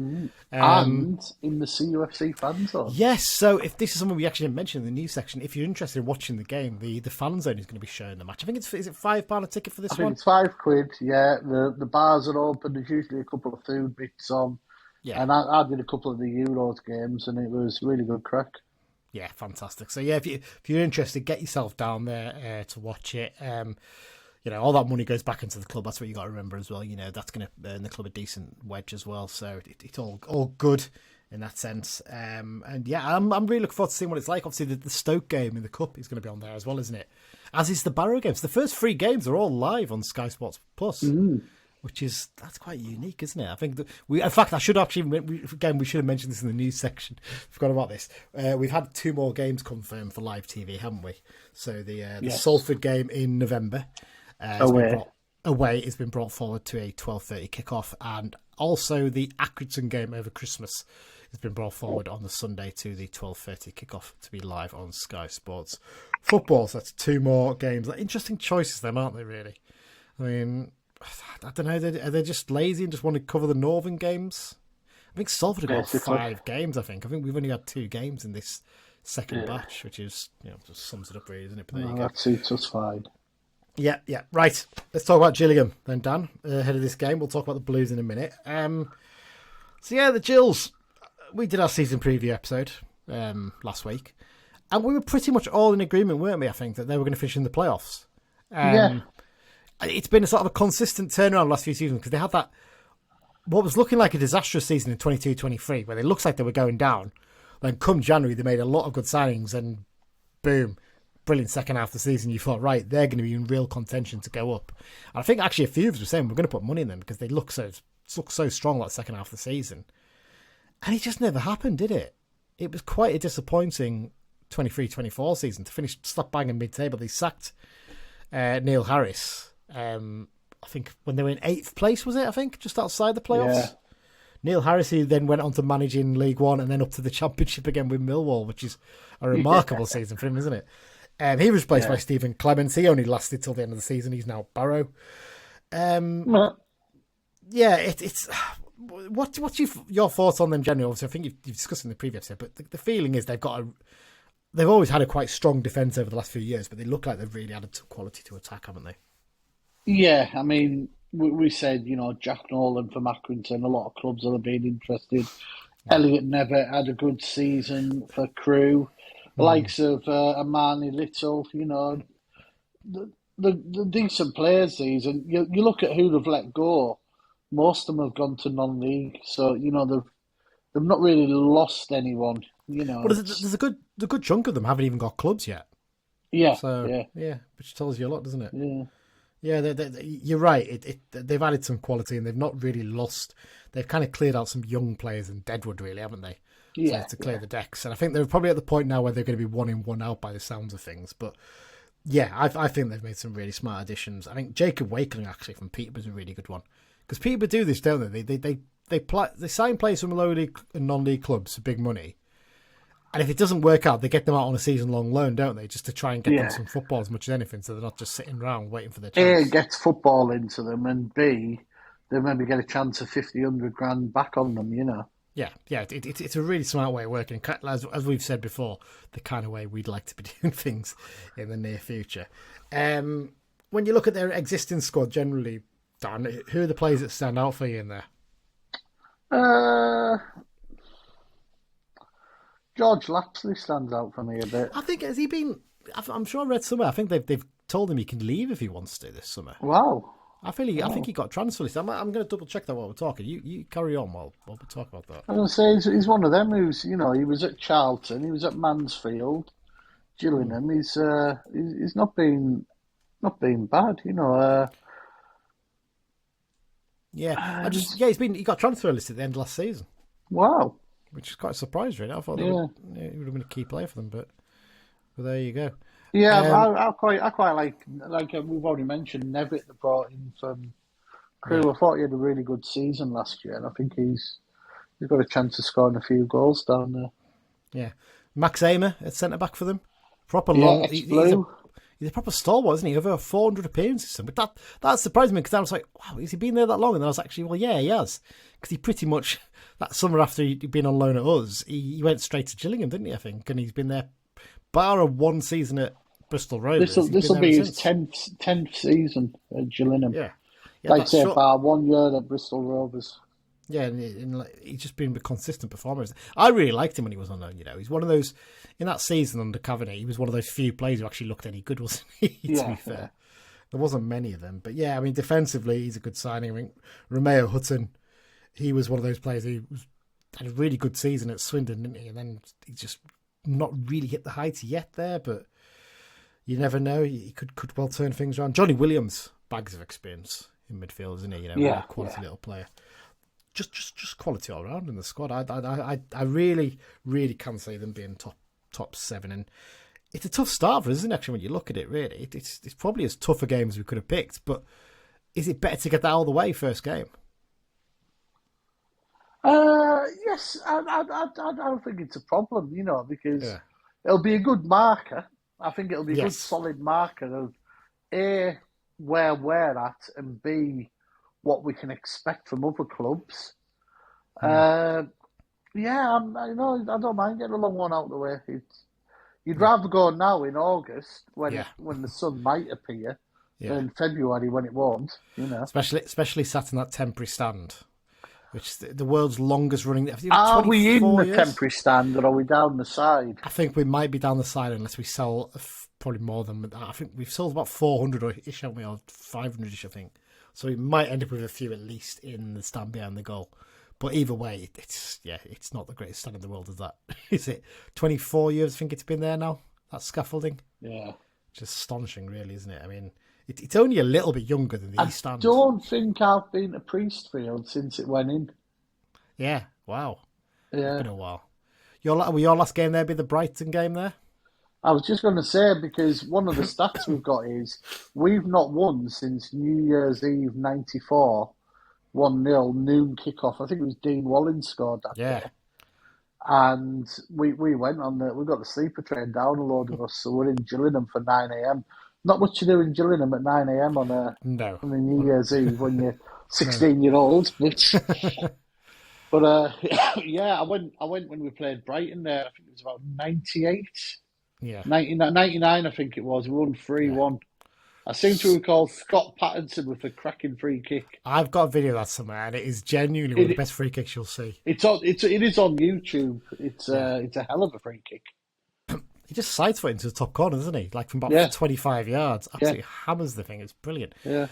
And in the CUFC fan zone. Yes, so if this is something we actually didn't mention in the news section, if you're interested in watching the game, the fan zone is going to be showing the match. I think is it £5 a ticket for this one? It's £5, yeah. The bars are open, there's usually a couple of food bits on. Yeah. And I did a couple of the Euros games, and it was really good crack. Yeah, fantastic. So yeah, if you're interested, get yourself down there to watch it. All that money goes back into the club. That's what you got to remember as well. That's going to earn the club a decent wedge as well. So it's all good in that sense. And yeah, I'm really looking forward to seeing what it's like. Obviously, the Stoke game in the Cup is going to be on there as well, isn't it? As is the Barrow games. The first 3 games are all live on Sky Sports Plus. That's quite unique, isn't it? I think that we should have mentioned this in the news section. Forgot about this. We've had 2 more games confirmed for live TV, haven't we? So the Salford game in November away has been brought forward to a 12:30 kickoff, and also the Accrington game over Christmas has been brought forward on the Sunday to the 12:30 kickoff to be live on Sky Sports Football. So that's 2 more games. Interesting choices, them, aren't they? Really? I mean, I don't know. Are they just lazy and just want to cover the northern games? I think Salford have got 5 games. I think we've only had 2 games in this second batch, which is just sums it up, really, isn't it? But there you go. That suits us fine. Yeah. Right. Let's talk about Gillingham then, Dan. Ahead of this game, we'll talk about the Blues in a minute. The Gills. We did our season preview episode last week, and we were pretty much all in agreement, weren't we? I think that they were going to finish in the playoffs. It's been a sort of a consistent turnaround the last few seasons because they had that what was looking like a disastrous season in 22-23, where it looks like they were going down. Then come January, they made a lot of good signings, and boom. Brilliant second half of the season. You thought, right, they're going to be in real contention to go up. And I think actually a few of us were saying we're going to put money in them because they look so strong like the second half of the season. And it just never happened, did it? It was quite a disappointing 23-24 season to finish slap bang in mid-table. They sacked Neil Harris. I think when they were in 8th place, was it? I think just outside the playoffs. Yeah. Neil Harris, who then went on to manage in League One and then up to the Championship again with Millwall, which is a remarkable season for him, isn't it? He was replaced by Stephen Clements. He only lasted till the end of the season. He's now Barrow. It's what's your thoughts on them generally? Obviously, I think you've discussed in the previous episode, but the feeling is they've always had a quite strong defence over the last few years, but they look like they've really added some quality to attack, haven't they? Yeah, I mean, we said, Jack Nolan from Accrington, a lot of clubs that have been interested. Elliot Never had a good season for Crewe. The likes of Amani Little, the decent players these, and you look at who they've let go. Most of them have gone to non-league, so they've not really lost anyone. Well, there's a good chunk of them haven't even got clubs yet. Yeah, so which tells you a lot, doesn't it? Yeah, you're right. They've added some quality, and they've not really lost. They've kind of cleared out some young players in Deadwood, really, haven't they? Yeah, to clear the decks, and I think they're probably at the point now where they're going to be 1 in, 1 out by the sounds of things. But yeah, I think they've made some really smart additions. I think Jacob Wakeling actually from Peterborough is a really good one because Peterborough do this, don't they? They they sign players from lower league and non-league clubs for big money, and if it doesn't work out, they get them out on a season-long loan, don't they? Just to try and get them some football as much as anything, so they're not just sitting around waiting for their chance. A, gets football into them, and B, they maybe get a chance of 50, 100 grand back on them, you know. Yeah, it's a really smart way of working. As we've said before, the kind of way we'd like to be doing things in the near future. When you look at their existing squad generally, Dan, who are the players that stand out for you in there? George Lapsley stands out for me a bit. I think, has he been... I'm sure I read somewhere, I think they've told him he can leave if he wants to this summer. Wow. I think he got transfer list. I'm going to double check that while we're talking. You carry on while we talk about that. I'm going to say he's one of them who's, you know, he was at Charlton, he was at Mansfield, Gillingham. He's not been bad, you know. He got transfer listed at the end of last season. Wow, which is quite a surprise, really. I thought he would have been a key player for them, but there you go. Yeah, I quite like we've already mentioned Nevitt they brought in from Crewe. Yeah. I thought he had a really good season last year, and I think he's got a chance of scoring a few goals down there. Yeah, Max Amer at centre back for them. Proper long. He's a proper stalwart, isn't he? Over 400 appearances. But that surprised me because I was like, wow, has he been there that long? And I was actually, well, yeah, he has. Because he pretty much, that summer after he'd been on loan at us, he went straight to Gillingham, didn't he, I think? And he's been there, bar one season at Bristol Rovers. This will be his 10th season at Gillingham. Yeah. Like I say, bar 1 year at Bristol Rovers. Yeah, and he's just been a consistent performer. I really liked him when he was on loan. You know, he's one of those in that season under Kavanagh. He was one of those few players who actually looked any good, wasn't he? To be fair, there wasn't many of them. But yeah, I mean, defensively, he's a good signing. I mean, Romeo Hutton, he was one of those players who had a really good season at Swindon, didn't he? And then he just not really hit the heights yet there. But you never know. He could well turn things around. Johnny Williams, bags of experience in midfield, isn't he? You know, quality little player. Just quality all around in the squad. I really, really can see them being top 7, and it's a tough start for us, isn't it? Actually, when you look at it, really, it's probably as tough a game as we could have picked. But is it better to get that out of the way first game? Yes, I don't think it's a problem, you know, because it'll be a good marker. I think it'll be a good solid marker of A, where we're at, and B, what we can expect from other clubs. I don't mind getting a long one out of the way. You'd rather go now in August when the sun might appear than February when it won't. You know, especially sat in that temporary stand, which is the world's longest running. Are we in the temporary stand or are we down the side? I think we might be down the side unless we sell probably more than that. I think we've sold about 400-ish, haven't we, or 500-ish, I think. So we might end up with a few at least in the stand behind the goal. But either way, it's not the greatest stand in the world, is that? Is it 24 years, I think it's been there now, that scaffolding? Yeah. Just astonishing, really, isn't it? I mean, it's only a little bit younger than the East Stand. I don't think I've been to Priestfield since it went in. Yeah, wow. Yeah. It's been a while. Will your last game there be the Brighton game there? I was just going to say, because one of the stats we've got is we've not won since New Year's Eve 94, 1-0, noon kickoff. I think it was Dean Wallen scored that day. And we went on we got the sleeper train down, a load of us, so we're in Gillingham for 9 a.m. Not much to do in Gillingham at 9 a.m. on a New Year's Eve when you're 16-year-old. But I went when we played Brighton there. I think it was about 98. Yeah. 99, I think it was. We won 3-1. I seem to recall Scott Pattinson with a cracking free kick. I've got a video of that somewhere, and it is genuinely one of the best free kicks you'll see. It is on YouTube. It's a hell of a free kick. He just sidesfoot into the top corner, doesn't he? Like from about 25 yards. Absolutely hammers the thing. It's brilliant. Yeah.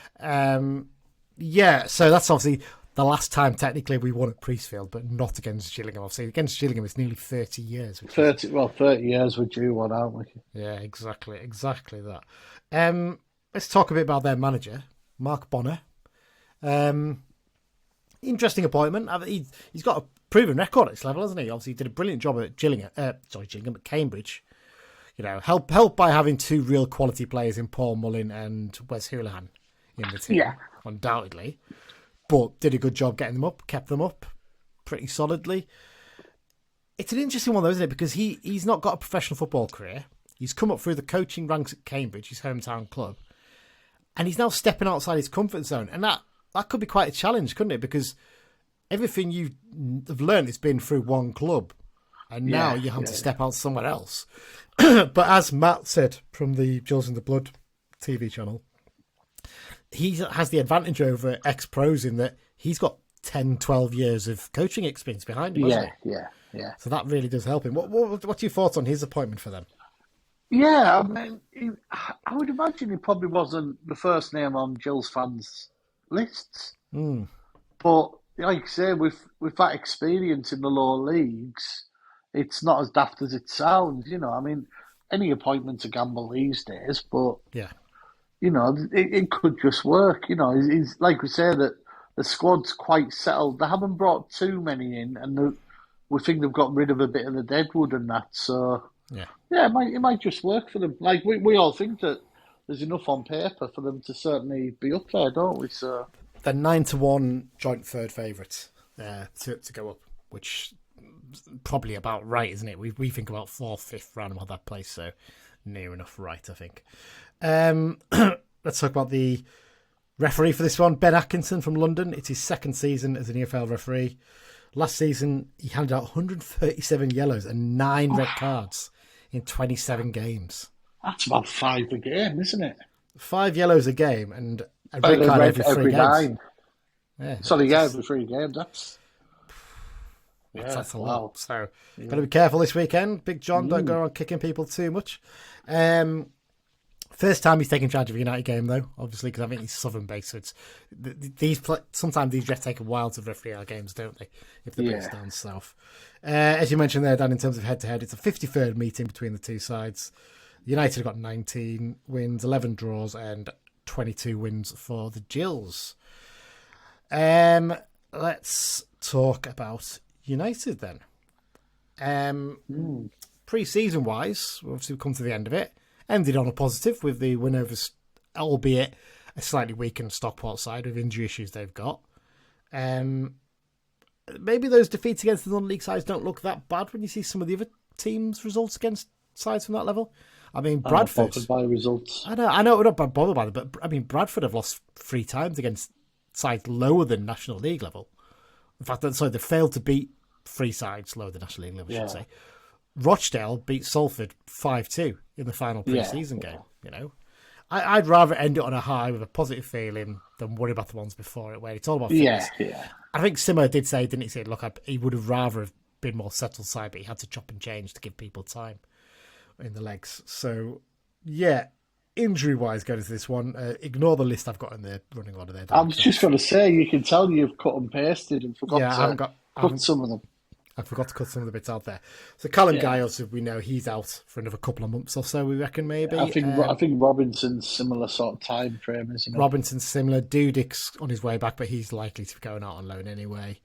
So that's obviously the last time technically we won at Priestfield, but not against Gillingham. Obviously, against Gillingham, it's nearly 30 years. 30 years we're due one, aren't we? Yeah, exactly that. Let's talk a bit about their manager, Mark Bonner. Interesting appointment. He's got a proven record at this level, hasn't he? Obviously, he did a brilliant job at Gillingham at Cambridge. You know, helped by having two real quality players in Paul Mullin and Wes Houlihan in the team, undoubtedly. but did a good job getting them up, kept them up pretty solidly. It's an interesting one, though, isn't it? Because he's not got a professional football career. He's come up through the coaching ranks at Cambridge, his hometown club, and he's now stepping outside his comfort zone. And that could be quite a challenge, couldn't it? Because everything you have learned has been through one club, and now you have to step out somewhere else. But as Matt said from the GillsInTheBlood TV channel, he has the advantage over ex-pros in that he's got 10, 12 years of coaching experience behind him, hasn't he? Yeah. So that really does help him. What's your thoughts on his appointment for them? Yeah, I mean, I would imagine he probably wasn't the first name on Gills fans' lists. But like I say, with that experience in the lower leagues, it's not as daft as it sounds. You know, I mean, any appointment's a gamble these days, but Yeah. you know, it could just work. You know, he's like we say that the squad's quite settled. They haven't brought too many in, and we think they've got rid of a bit of the deadwood and that. So yeah, it might just work for them. Like we all think that there's enough on paper for them to certainly be up there, don't we? So they're 9-1 joint third favourites to go up, which is probably about right, isn't it? We think about 4th, 5th round about that place, so near enough right, I think. Let's talk about the referee for this one, Ben Atkinson from London. It's his second season as an EFL referee. Last season, he handed out 137 yellows and 9 red cards in 27 games. That's about 5 a game, isn't it? 5 yellows a game and a red card every 3 games. 9. Yeah, every 3 games. That's a lot. So, got to be careful this weekend. Big John, don't go around kicking people too much. First time he's taken charge of a United game, though, obviously, because I think he's Southern-based. So sometimes these refs take a while to referee our games, don't they? If they're based down south. As you mentioned there, Dan, in terms of head-to-head, it's a 53rd meeting between the two sides. United have got 19 wins, 11 draws, and 22 wins for the Gills. Let's talk about United then. Pre-season wise, obviously we've come to the end of it. Ended on a positive with the win over, albeit a slightly weakened Stockport side with injury issues they've got. Maybe those defeats against the non-league sides don't look that bad when you see some of the other teams' results against sides from that level. I mean, Bradford. I'm not bothered by results. I know we're not bothered by them, but I mean, Bradford have lost 3 times against sides lower than National League level. In fact, they failed to beat 3 sides lower than National League level, I should say. Rochdale beat Salford 5-2 in the final pre-season game. You know, I'd rather end it on a high with a positive feeling than worry about the ones before it, where it's all about fitness. I think Simo did say, didn't he? Say, look, he would have rather have been more settled side, but he had to chop and change to give people time in the legs. So, injury-wise, going into this one, ignore the list I've got in the running order there. I was just going to say, you can tell you've cut and pasted and forgot to cut some of them. I forgot to cut some of the bits out there. So Callum Giles, we know he's out for another couple of months or so, we reckon, maybe. I think Robinson's similar sort of time frame, isn't it? Robinson's similar. Dudik's on his way back, but he's likely to be going out on loan anyway.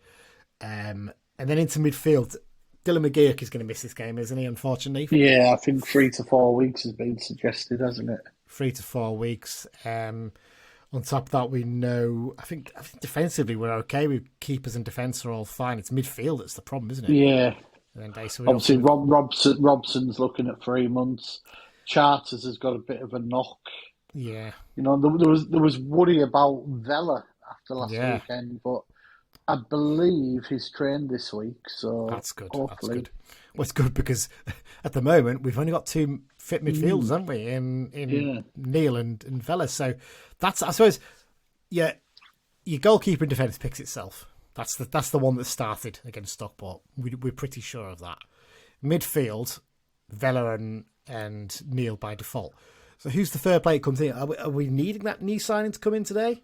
And then into midfield, Dylan McGeoch is going to miss this game, isn't he, unfortunately? Yeah, I think 3 to 4 weeks has been suggested, hasn't it? 3 to 4 weeks. On top of that, we know, I think defensively we're okay. Keepers and defence are all fine. It's midfield that's the problem, isn't it? Yeah. And then obviously, Robson's looking at 3 months. Charters has got a bit of a knock. Yeah. You know, there was worry about Vela after last weekend, but I believe he's trained this week, so that's good. Hopefully. That's good. Well, it's good because at the moment we've only got 2 fit midfielders, haven't we? In Neil and Vela. So that's, I suppose, your goalkeeper in defence picks itself. That's the one that started against Stockport. We're pretty sure of that. Midfield, Vela and Neil by default. So who's the third player that comes in? Are we needing that new signing to come in today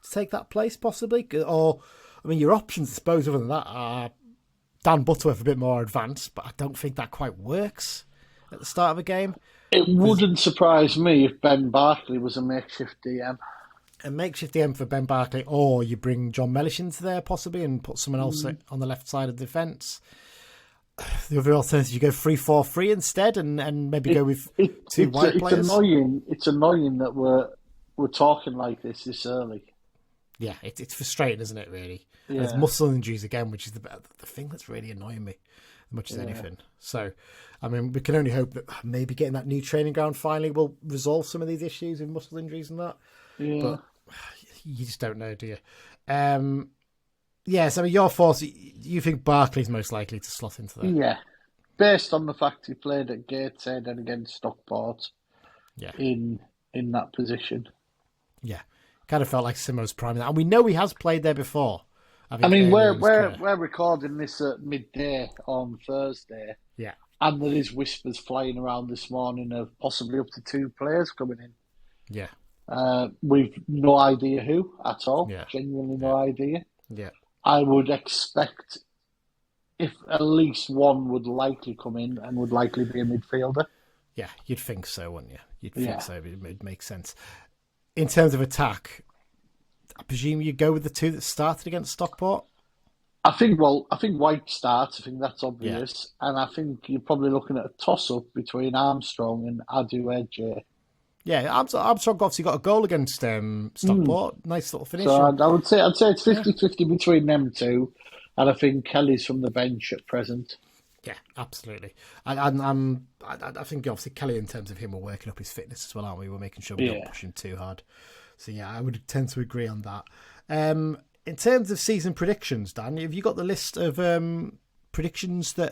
to take that place possibly? Or, I mean, your options, I suppose, other than that are Dan Butterworth a bit more advanced, but I don't think that quite works at the start of a game. It wouldn't surprise me if Ben Barkley was a makeshift DM. A makeshift DM for Ben Barkley, or you bring John Mellish into there possibly and put someone else on the left side of the defence. The other alternative, you go 3-4-3 instead and maybe go with 2 wide players. It's annoying that we're talking like this early. Yeah, it's frustrating, isn't it, really? Yeah. And it's muscle injuries again, which is the thing that's really annoying me as much as anything. So, I mean, we can only hope that maybe getting that new training ground finally will resolve some of these issues with muscle injuries and that. Yeah. But you just don't know, do you? Yes, I mean, your thoughts, you think Barkley's most likely to slot into that? Yeah. Based on the fact he played at Gateshead and against Stockport in that position. Yeah. Kind of felt like Simo's prime. And we know he has played there before. I mean, we're recording this at midday on Thursday. Yeah. And there is whispers flying around this morning of possibly up to 2 players coming in. Yeah. We've no idea who at all. Yeah. Genuinely no idea. Yeah. I would expect if at least one would likely come in and would likely be a midfielder. Yeah, you'd think so, wouldn't you? You'd think so. It makes sense. In terms of attack, I presume you go with the 2 that started against Stockport? I think White starts. I think that's obvious. Yeah. And I think you're probably looking at a toss-up between Armstrong and Adu Ejie. Yeah, Armstrong obviously got a goal against Stockport. Nice little finish. So I would say it's 50-50 between them two, and I think Kelly's from the bench at present. Yeah, absolutely. And I think obviously Kelly, in terms of him, we're working up his fitness as well, aren't we? We're making sure we don't push him too hard. So yeah, I would tend to agree on that. In terms of season predictions, Dan, have you got the list of predictions that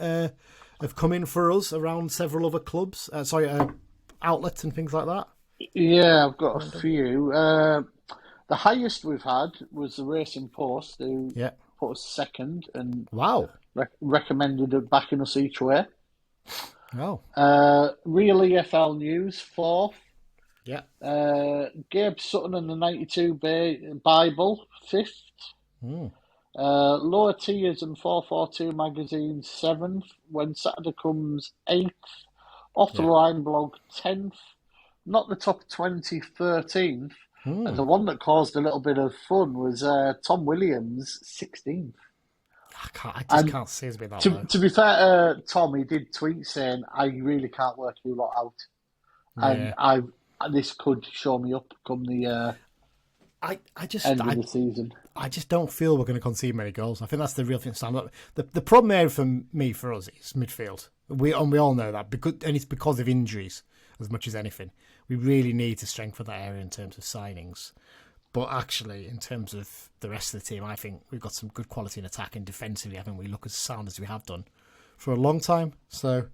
have come in for us around several other clubs? Outlets and things like that? Yeah, I've got a few. The highest we've had was the Racing Post, who put us second and recommended it backing us each way. Oh. Real EFL News, 4th. Yeah. Gabe Sutton and the 92 Bible, 5th. Lower Tiers and 442 Magazine, 7th. When Saturday Comes, 8th. Off the Line Blog, 10th. Not the top 20, 13th. And the one that caused a little bit of fun was Tom Williams, 16th. I just can't see it being that low. To be fair, Tom, he did tweet saying, I really can't work you lot out. And this could show me up come the end of the season. I just don't feel we're going to concede many goals. I think that's the real thing. The problem there for us is midfield. We all know that, and it's because of injuries as much as anything. We really need to strengthen that area in terms of signings. But actually, in terms of the rest of the team, I think we've got some good quality in attack, and defensively, I think we look as sound as we have done for a long time. So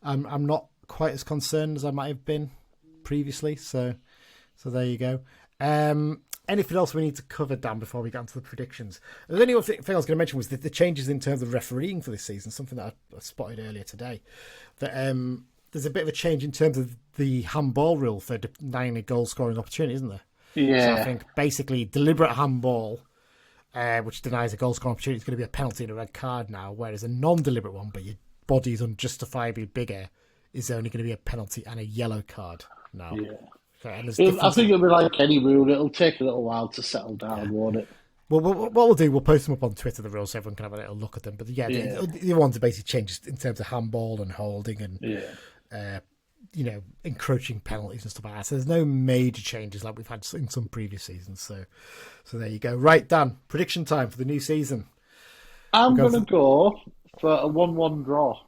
I'm not quite as concerned as I might have been previously. So there you go. Anything else we need to cover, Dan, before we get onto the predictions? The only other thing I was going to mention was the changes in terms of refereeing for this season, something that I spotted earlier today. That there's a bit of a change in terms of the handball rule for denying a goal-scoring opportunity, isn't there? Yeah. So I think basically deliberate handball, which denies a goal-scoring opportunity, is going to be a penalty and a red card now, whereas a non-deliberate one, but your body's unjustifiably bigger, is only going to be a penalty and a yellow card now. Yeah. Okay, I think it'll be like any rule. It'll take a little while to settle down, won't it? Well, what we'll do, we'll post them up on Twitter, the rules, so everyone can have a little look at them. But the ones that basically change in terms of handball and holding and encroaching penalties and stuff like that. So there's no major changes like we've had in some previous seasons. So there you go. Right, Dan, prediction time for the new season. I'm going to go for a 1-1 draw.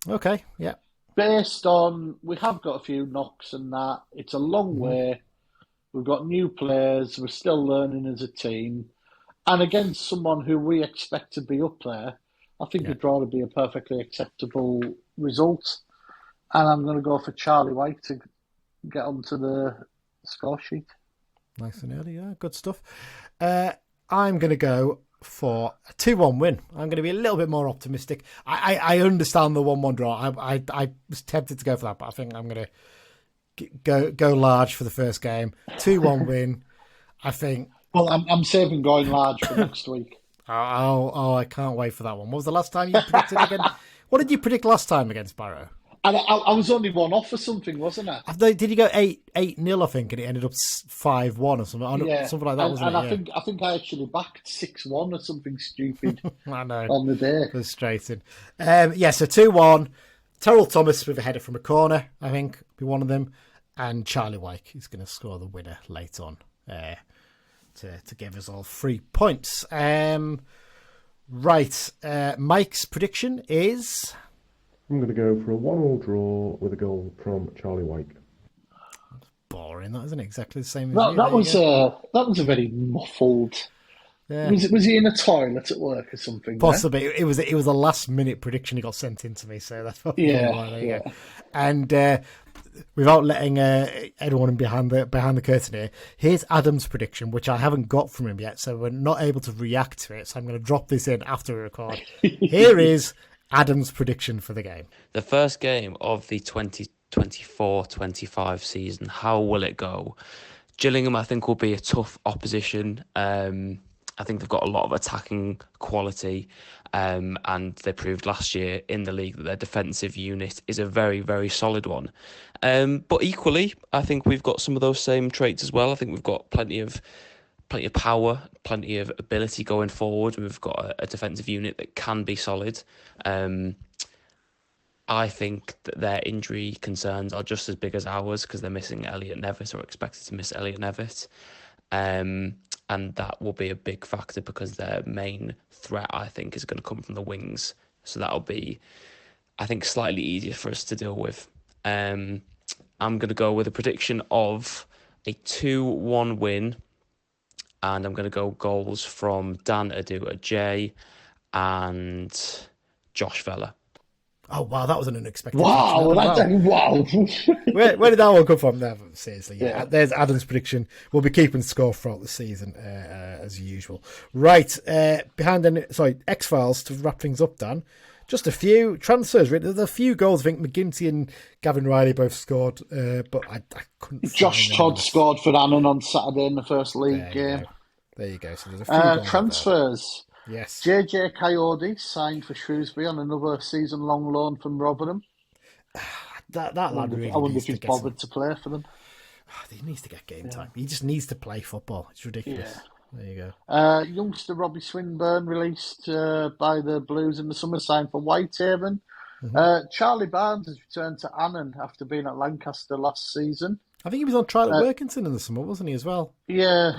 Okay, yeah. Based on, we have got a few knocks and that. It's a long way. We've got new players. We're still learning as a team. And against someone who we expect to be up there, I think a draw would be a perfectly acceptable result. And I'm going to go for Charlie White to get onto the score sheet. Nice and early, yeah. Good stuff. I'm going to go for a 2-1 win. I'm going to be a little bit more optimistic. I understand the 1-1 draw. I was tempted to go for that, but I think I'm going to go large for the first game. 2-1 win. I think. Well, I'm saving going large for next week. Oh, I can't wait for that one. What was the last time you predicted again? What did you predict last time against Barrow? And I was only one off or something, wasn't I? Did you go 8-0, I think, and it ended up 5-1 or something? Yeah. Something like that, wasn't it? I think I actually backed 6-1 or something stupid. I know. On the day. Frustrating. So 2-1. Terrell Thomas with a header from a corner, I think, be one of them. And Charlie Wyke is going to score the winner late on. to give us all 3 points. Right, Mike's prediction is... I'm going to go for a 1-1 draw with a goal from Charlie White. Boring, that isn't exactly the same as That, you. that was a very muffled. Yeah. Was he in a toilet at work or something? Possibly. It was a last minute prediction he got sent in to me, so that's probably why. There you go. And without letting anyone behind the curtain here, here's Adam's prediction, which I haven't got from him yet, so we're not able to react to it. So I'm going to drop this in after we record. Here is Adam's prediction for the game. The first game of the 2024-25 season, how will it go? Gillingham, I think, will be a tough opposition. I think they've got a lot of attacking quality, and they proved last year in the league that their defensive unit is a very, very solid one. But equally, I think we've got some of those same traits as well. I think we've got plenty of power, plenty of ability going forward. We've got a defensive unit that can be solid. I think that their injury concerns are just as big as ours because they're missing Elliot Nevitt, or expected to miss Elliot Nevitt. And that will be a big factor because their main threat, I think, is going to come from the wings. So that'll be, I think, slightly easier for us to deal with. I'm going to go with a prediction of a 2-1 win. And I'm going to go goals from Dan Adu-Ajay and Josh Vella. Oh, wow, that was an unexpected Wow. Where did that one come from? No, seriously, yeah. There's Adam's prediction. We'll be keeping score throughout the season, as usual. Right, X-Files, to wrap things up, Dan. Just a few transfers. There's a few goals. I think McGinty and Gavin Riley both scored, but I couldn't. Josh Todd scored for Annan on Saturday in the first league game. There you go. So there's a few goals transfers. Yes. JJ Coyote signed for Shrewsbury on another season-long loan from Rotherham. That lad really I wonder needs if he's to bothered to play for them. He needs to get game time. He just needs to play football. It's ridiculous. There you go. Youngster Robbie Swinburne released by the Blues in the summer, signed for Whitehaven. Mm-hmm. Charlie Barnes has returned to Annan after being at Lancaster last season. I think he was on trial at Workington in the summer, wasn't he, as well? Yeah.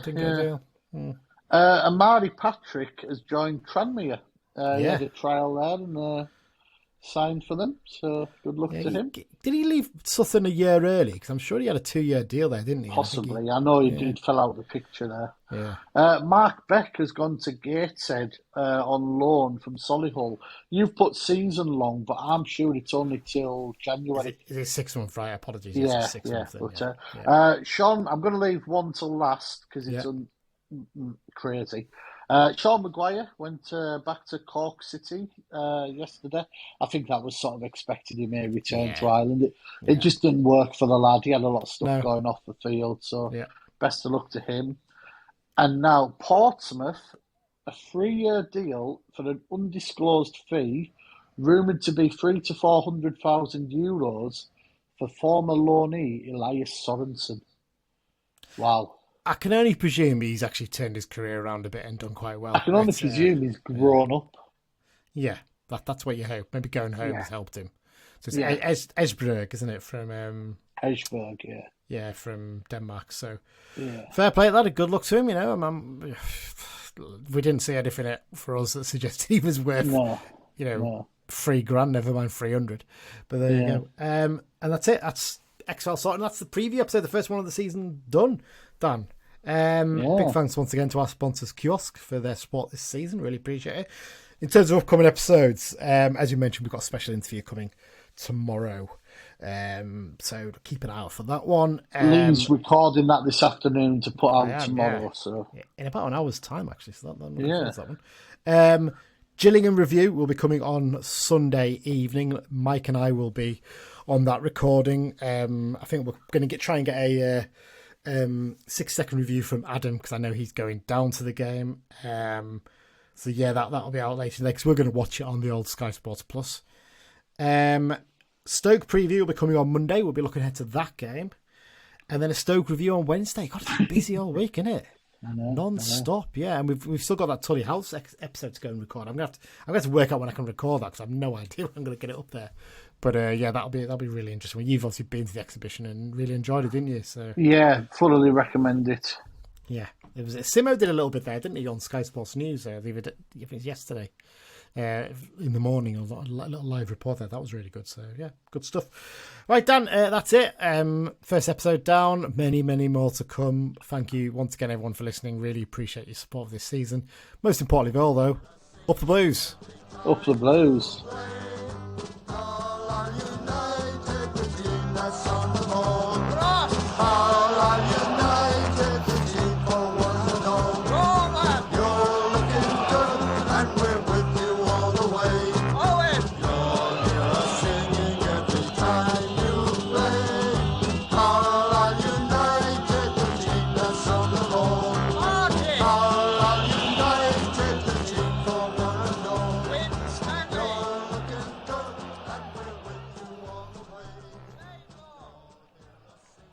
Amari Patrick has joined Tranmere. He had a trial there and signed for them, so good luck to him. Did he leave Southern a year early? Because I'm sure he had a 2-year deal there, didn't he? Possibly. I know he fell out of the picture there. Yeah. Mark Beck has gone to Gateshead on loan from Solihull. You've put season long, but I'm sure it's only till January. Is it 6 months, right? Apologies. Yeah. Sean, I'm going to leave one till last because it's crazy. Sean Maguire went back to Cork City yesterday. I think that was sort of expected. He may return to Ireland. It just didn't work for the lad. He had a lot of stuff going off the field. So best of luck to him. And now Portsmouth, a 3-year deal for an undisclosed fee, rumoured to be 300,000 to 400,000 euros for former loanee Elias Sorensen. Wow. I can only presume he's actually turned his career around a bit and done quite well. I can only presume he's grown up. Yeah, that's what you hope. Maybe going home has helped him. So it's Esbjerg, isn't it? From Esbjerg, yeah. Yeah, from Denmark. So fair play. That had good luck to him, you know. We didn't see anything for us that suggested he was worth, $3,000, never mind 300. But there you go. And that's it. That's X-Files sorted. And that's the preview episode, the first one of the season done. Dan. Big thanks once again to our sponsors Kiosk for their support this season. Really appreciate it. In terms of upcoming episodes, as you mentioned, we've got a special interview coming tomorrow. So keep an eye out for that one. Lee's recording that this afternoon to put out tomorrow. So in about an hour's time, actually. So that one. Gillingham review will be coming on Sunday evening. Mike and I will be on that recording. I think we're going to try and get a 6-second review from Adam because I know he's going down to the game. So that'll be out later today because we're going to watch it on the old Sky Sports Plus. Stoke preview will be coming on Monday. We'll be looking ahead to that game, and then a Stoke review on Wednesday. God, it's been busy all week, isn't it? Non-stop, yeah. And we've still got that Tully House episode to go and record. I'm gonna have to work out when I can record that because I have no idea when I'm going to get it up there. But that'll be really interesting. Well, you've obviously been to the exhibition and really enjoyed it, didn't you? So yeah, thoroughly recommend it. Yeah, it was. Simo did a little bit there, didn't he, on Sky Sports News? I think it was yesterday in the morning. A little live report there. That was really good. So yeah, good stuff. Right, Dan, that's it. First episode down. Many more to come. Thank you once again, everyone, for listening. Really appreciate your support of this season. Most importantly of all, though, up the Blues. Up the Blues. All are united within us all.